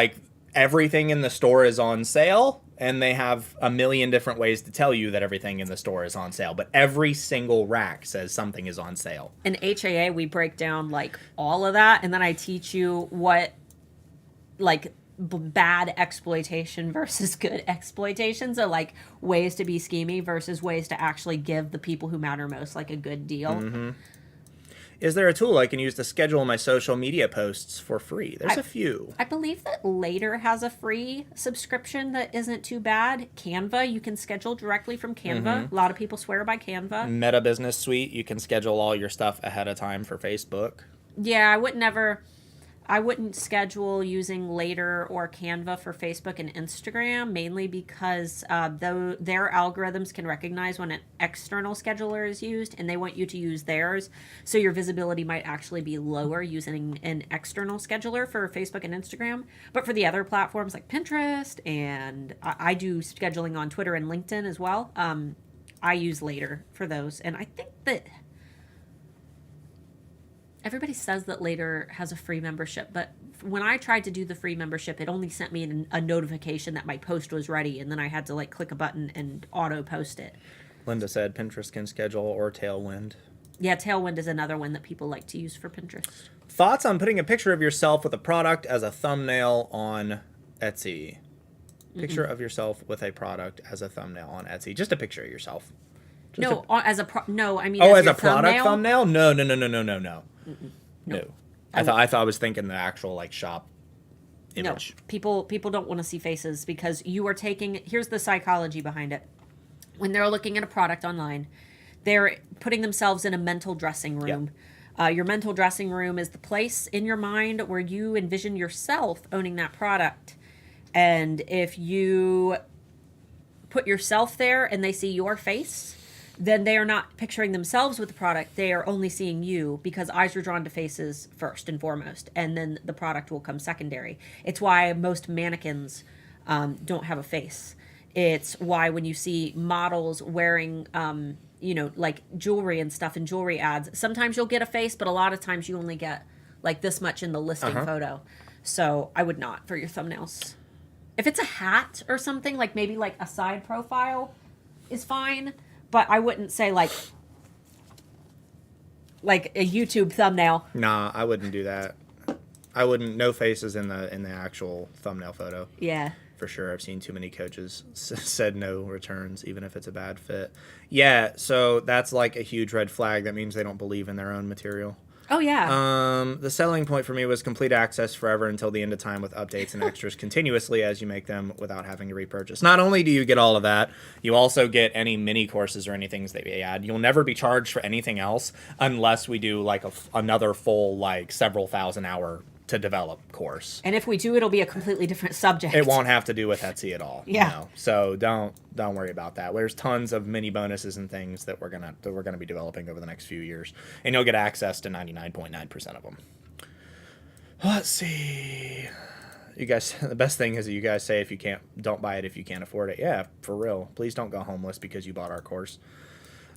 everything in the store is on sale, and they have a million different ways to tell you that everything in the store is on sale. But every single rack says something is on sale. In HAA, we break down all of that, and then I teach you what bad exploitation versus good exploitation. So like ways to be schemy versus ways to actually give the people who matter most like a good deal. Is there a tool I can use to schedule my social media posts for free? There's a few. I believe that Later has a free subscription that isn't too bad. Canva, you can schedule directly from Canva. A lot of people swear by Canva. Meta Business Suite, you can schedule all your stuff ahead of time for Facebook. Yeah, I wouldn't schedule using Later or Canva for Facebook and Instagram, mainly because though their algorithms can recognize when an external scheduler is used, and they want you to use theirs, so your visibility might actually be lower using an external scheduler for Facebook and Instagram. But for the other platforms like Pinterest, and I do scheduling on Twitter and LinkedIn as well, I use Later for those. And I think that everybody says that Later has a free membership, but when I tried to do the free membership, it only sent me a notification that my post was ready, and then I had to like click a button and auto post it. Linda said Pinterest can schedule, or Tailwind. Yeah, Tailwind is another one that people like to use for Pinterest. Thoughts on putting a picture of yourself with a product as a thumbnail on Etsy? Picture of yourself with a product as a thumbnail on Etsy. Just a picture of yourself. Just No, as a I mean, Oh, as as your a product thumbnail? No. No. I thought I was thinking the actual like shop image. No, people don't want to see faces because you are taking. Here's the psychology behind it. When they're looking at a product online, they're putting themselves in a mental dressing room. Your mental dressing room is the place in your mind where you envision yourself owning that product. And if you put yourself there and they see your face, then they are not picturing themselves with the product. They are only seeing you, because eyes are drawn to faces first and foremost, and then the product will come secondary. It's why most mannequins don't have a face. It's why when you see models wearing, like jewelry and stuff in jewelry ads, sometimes you'll get a face, but a lot of times you only get like this much in the listing photo. So I would not for your thumbnails. If it's a hat or something, like maybe like a side profile is fine. But I wouldn't say like a YouTube thumbnail. Nah, I wouldn't do that. I wouldn't. No faces in the actual thumbnail photo. Yeah. For sure. I've seen too many coaches said no returns, even if it's a bad fit. Yeah, so that's like a huge red flag. That means they don't believe in their own material. Oh, yeah. The selling point for me was complete access forever until the end of time with updates and extras continuously as you make them without having to repurchase. Not only do you get all of that, you also get any mini courses or anything that they add. You'll never be charged for anything else unless we do like another full like several thousand hour to develop course. And if we do, it'll be a completely different subject. It won't have to do with Etsy at all. Yeah. You know? So don't worry about that. There's tons of mini bonuses and things that we're gonna be developing over the next few years, and you'll get access to 99.9% of them. Let's see. You guys, the best thing is that you guys say don't buy it if you can't afford it. Yeah, for real. Please don't go homeless because you bought our course.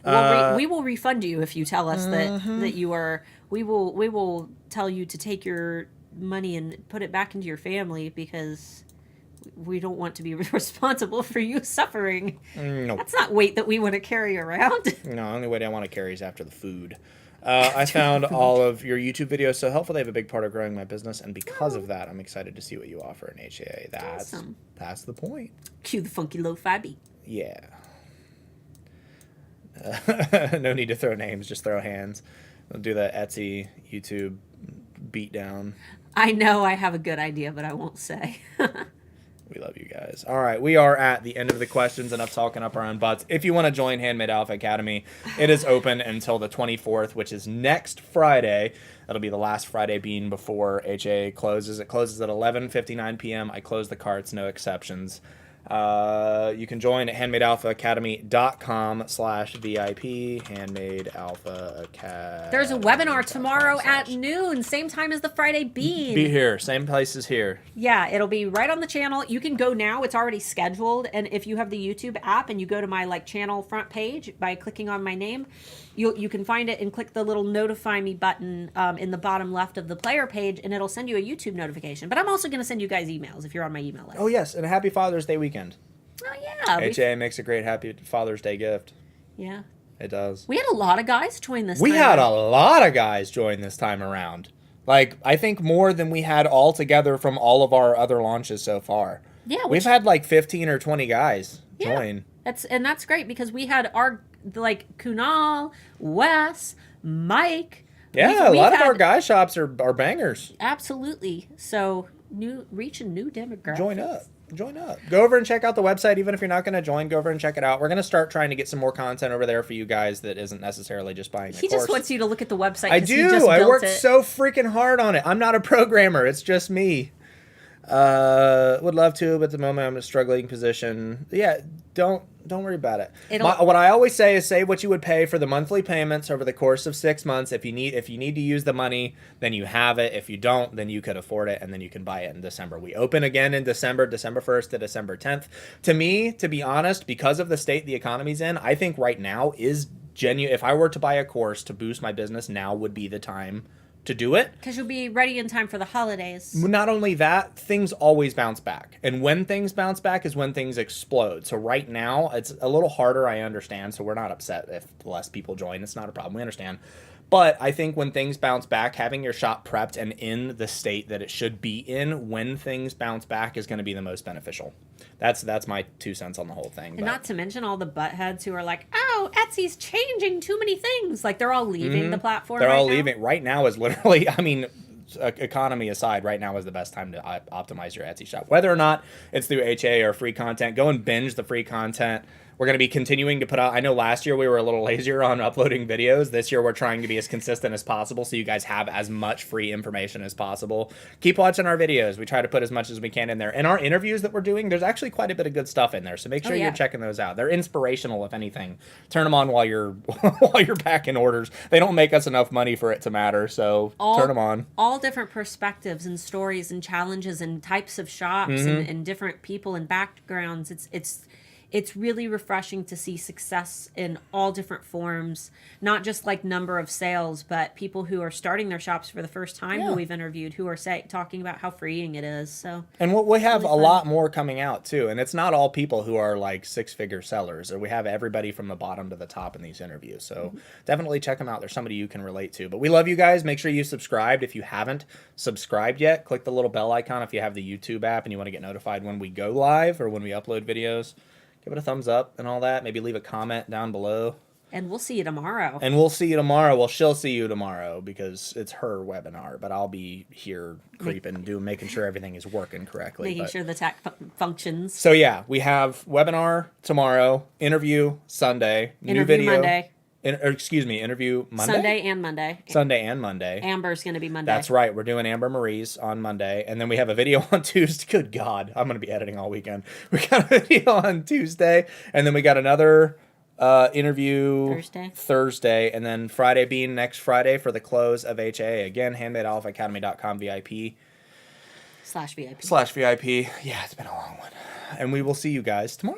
We will refund you if you tell us that you are. We will tell you to take your money and put it back into your family because we don't want to be responsible for you suffering. Nope. That's not weight that we want to carry around. No, the only weight I want to carry is after the food. I found all of your YouTube videos so helpful. They have a big part of growing my business, and because of that, I'm excited to see what you offer in HAA. That's awesome. That's the point. Cue the funky lo-fi beat. Yeah. No need to throw names, just throw hands. We'll do the Etsy YouTube beatdown. I know I have a good idea, but I won't say. We love you guys. All right, we are at the end of the questions. Enough talking up our own butts. If you want to join Handmade Alpha Academy, it is open until the 24th, which is next Friday. That'll be the last Friday being before HA closes. It closes at 11:59 p.m. I close the carts, no exceptions. You can join at handmadealphaacademy.com/VIP. Handmade Alpha Academy. There's a webinar tomorrow at noon, same time as the Friday Bean. Be here, same place as here. Yeah, it'll be right on the channel. You can go now; it's already scheduled. And if you have the YouTube app and you go to my channel front page by clicking on my name, you can find it and click the little notify me button in the bottom left of the player page, and it'll send you a YouTube notification. But I'm also going to send you guys emails if you're on my email list. Oh yes, and a happy Father's Day weekend. Oh yeah, HA makes a great happy Father's Day gift. Yeah, it does. We had a lot of guys join this. We had a lot of guys join this time around. Like, I think more than we had all together from all of our other launches so far. Yeah, We've had like 15 or 20 guys join. That's great because we had our like Kunal, Wes, Mike. Yeah, a lot of our guy shops are bangers. Absolutely. So reaching new demographics. Join up. Go over and check out the website. Even if you're not going to join, go over and check it out. We're going to start trying to get some more content over there for you guys that isn't necessarily just buying the course. He just wants you to look at the website. I do. I worked so freaking hard on it. I'm not a programmer. It's just me. Would love to, but at the moment I'm in a struggling position. Yeah, don't worry about it. What I always say is save what you would pay for the monthly payments over the course of 6 months. If you need to use the money, then you have it. If you don't, then you could afford it, and then you can buy it in December. We open again in December 1st to December 10th. To me, to be honest, because of the state the economy's in, I think right now is genuine. If I were to buy a course to boost my business, now would be the time to do it. Because you'll be ready in time for the holidays. Not only that, things always bounce back. And when things bounce back is when things explode. So right now, it's a little harder, I understand. So we're not upset if less people join. It's not a problem. We understand. But I think when things bounce back, having your shop prepped and in the state that it should be in when things bounce back is going to be the most beneficial. That's my 2 cents on the whole thing. And not to mention all the buttheads who are like, oh, Etsy's changing too many things. Like, they're all leaving the platform They're all leaving. Right now is literally, I mean, economy aside, right now is the best time to optimize your Etsy shop. Whether or not it's through HA or free content, go and binge the free content. We're going to be continuing to put out. I know last year we were a little lazier on uploading videos. This year we're trying to be as consistent as possible so you guys have as much free information as possible. Keep watching our videos. We try to put as much as we can in there. And our interviews that we're doing, there's actually quite a bit of good stuff in there. So make sure you're checking those out. They're inspirational, if anything. Turn them on while you're packing orders. They don't make us enough money for it to matter, so turn them on. All different perspectives and stories and challenges and types of shops and different people and backgrounds. It's really refreshing to see success in all different forms, not just like number of sales, but people who are starting their shops for the first time who we've interviewed who are talking about how freeing it is. So, and we have really a lot more coming out too. And it's not all people who are like 6-figure sellers. We have everybody from the bottom to the top in these interviews. So definitely check them out. There's somebody you can relate to. But we love you guys. Make sure you subscribed. If you haven't subscribed yet, click the little bell icon if you have the YouTube app and you want to get notified when we go live or when we upload videos. Give it a thumbs up and all that. Maybe leave a comment down below. And we'll see you tomorrow. Well, she'll see you tomorrow because it's her webinar. But I'll be here creeping, making sure everything is working correctly. Making sure the tech functions. So, yeah, we have webinar tomorrow, interview Sunday, new video. Monday. Interview Monday? Sunday and Monday. Amber's going to be Monday. That's right. We're doing Amber Marie's on Monday. And then we have a video on Tuesday. Good God. I'm going to be editing all weekend. We got a video on Tuesday. And then we got another interview Thursday. And then Friday being next Friday for the close of HA. Again, handmadealphaacademy.com VIP. /VIP. /VIP. Yeah, it's been a long one. And we will see you guys tomorrow.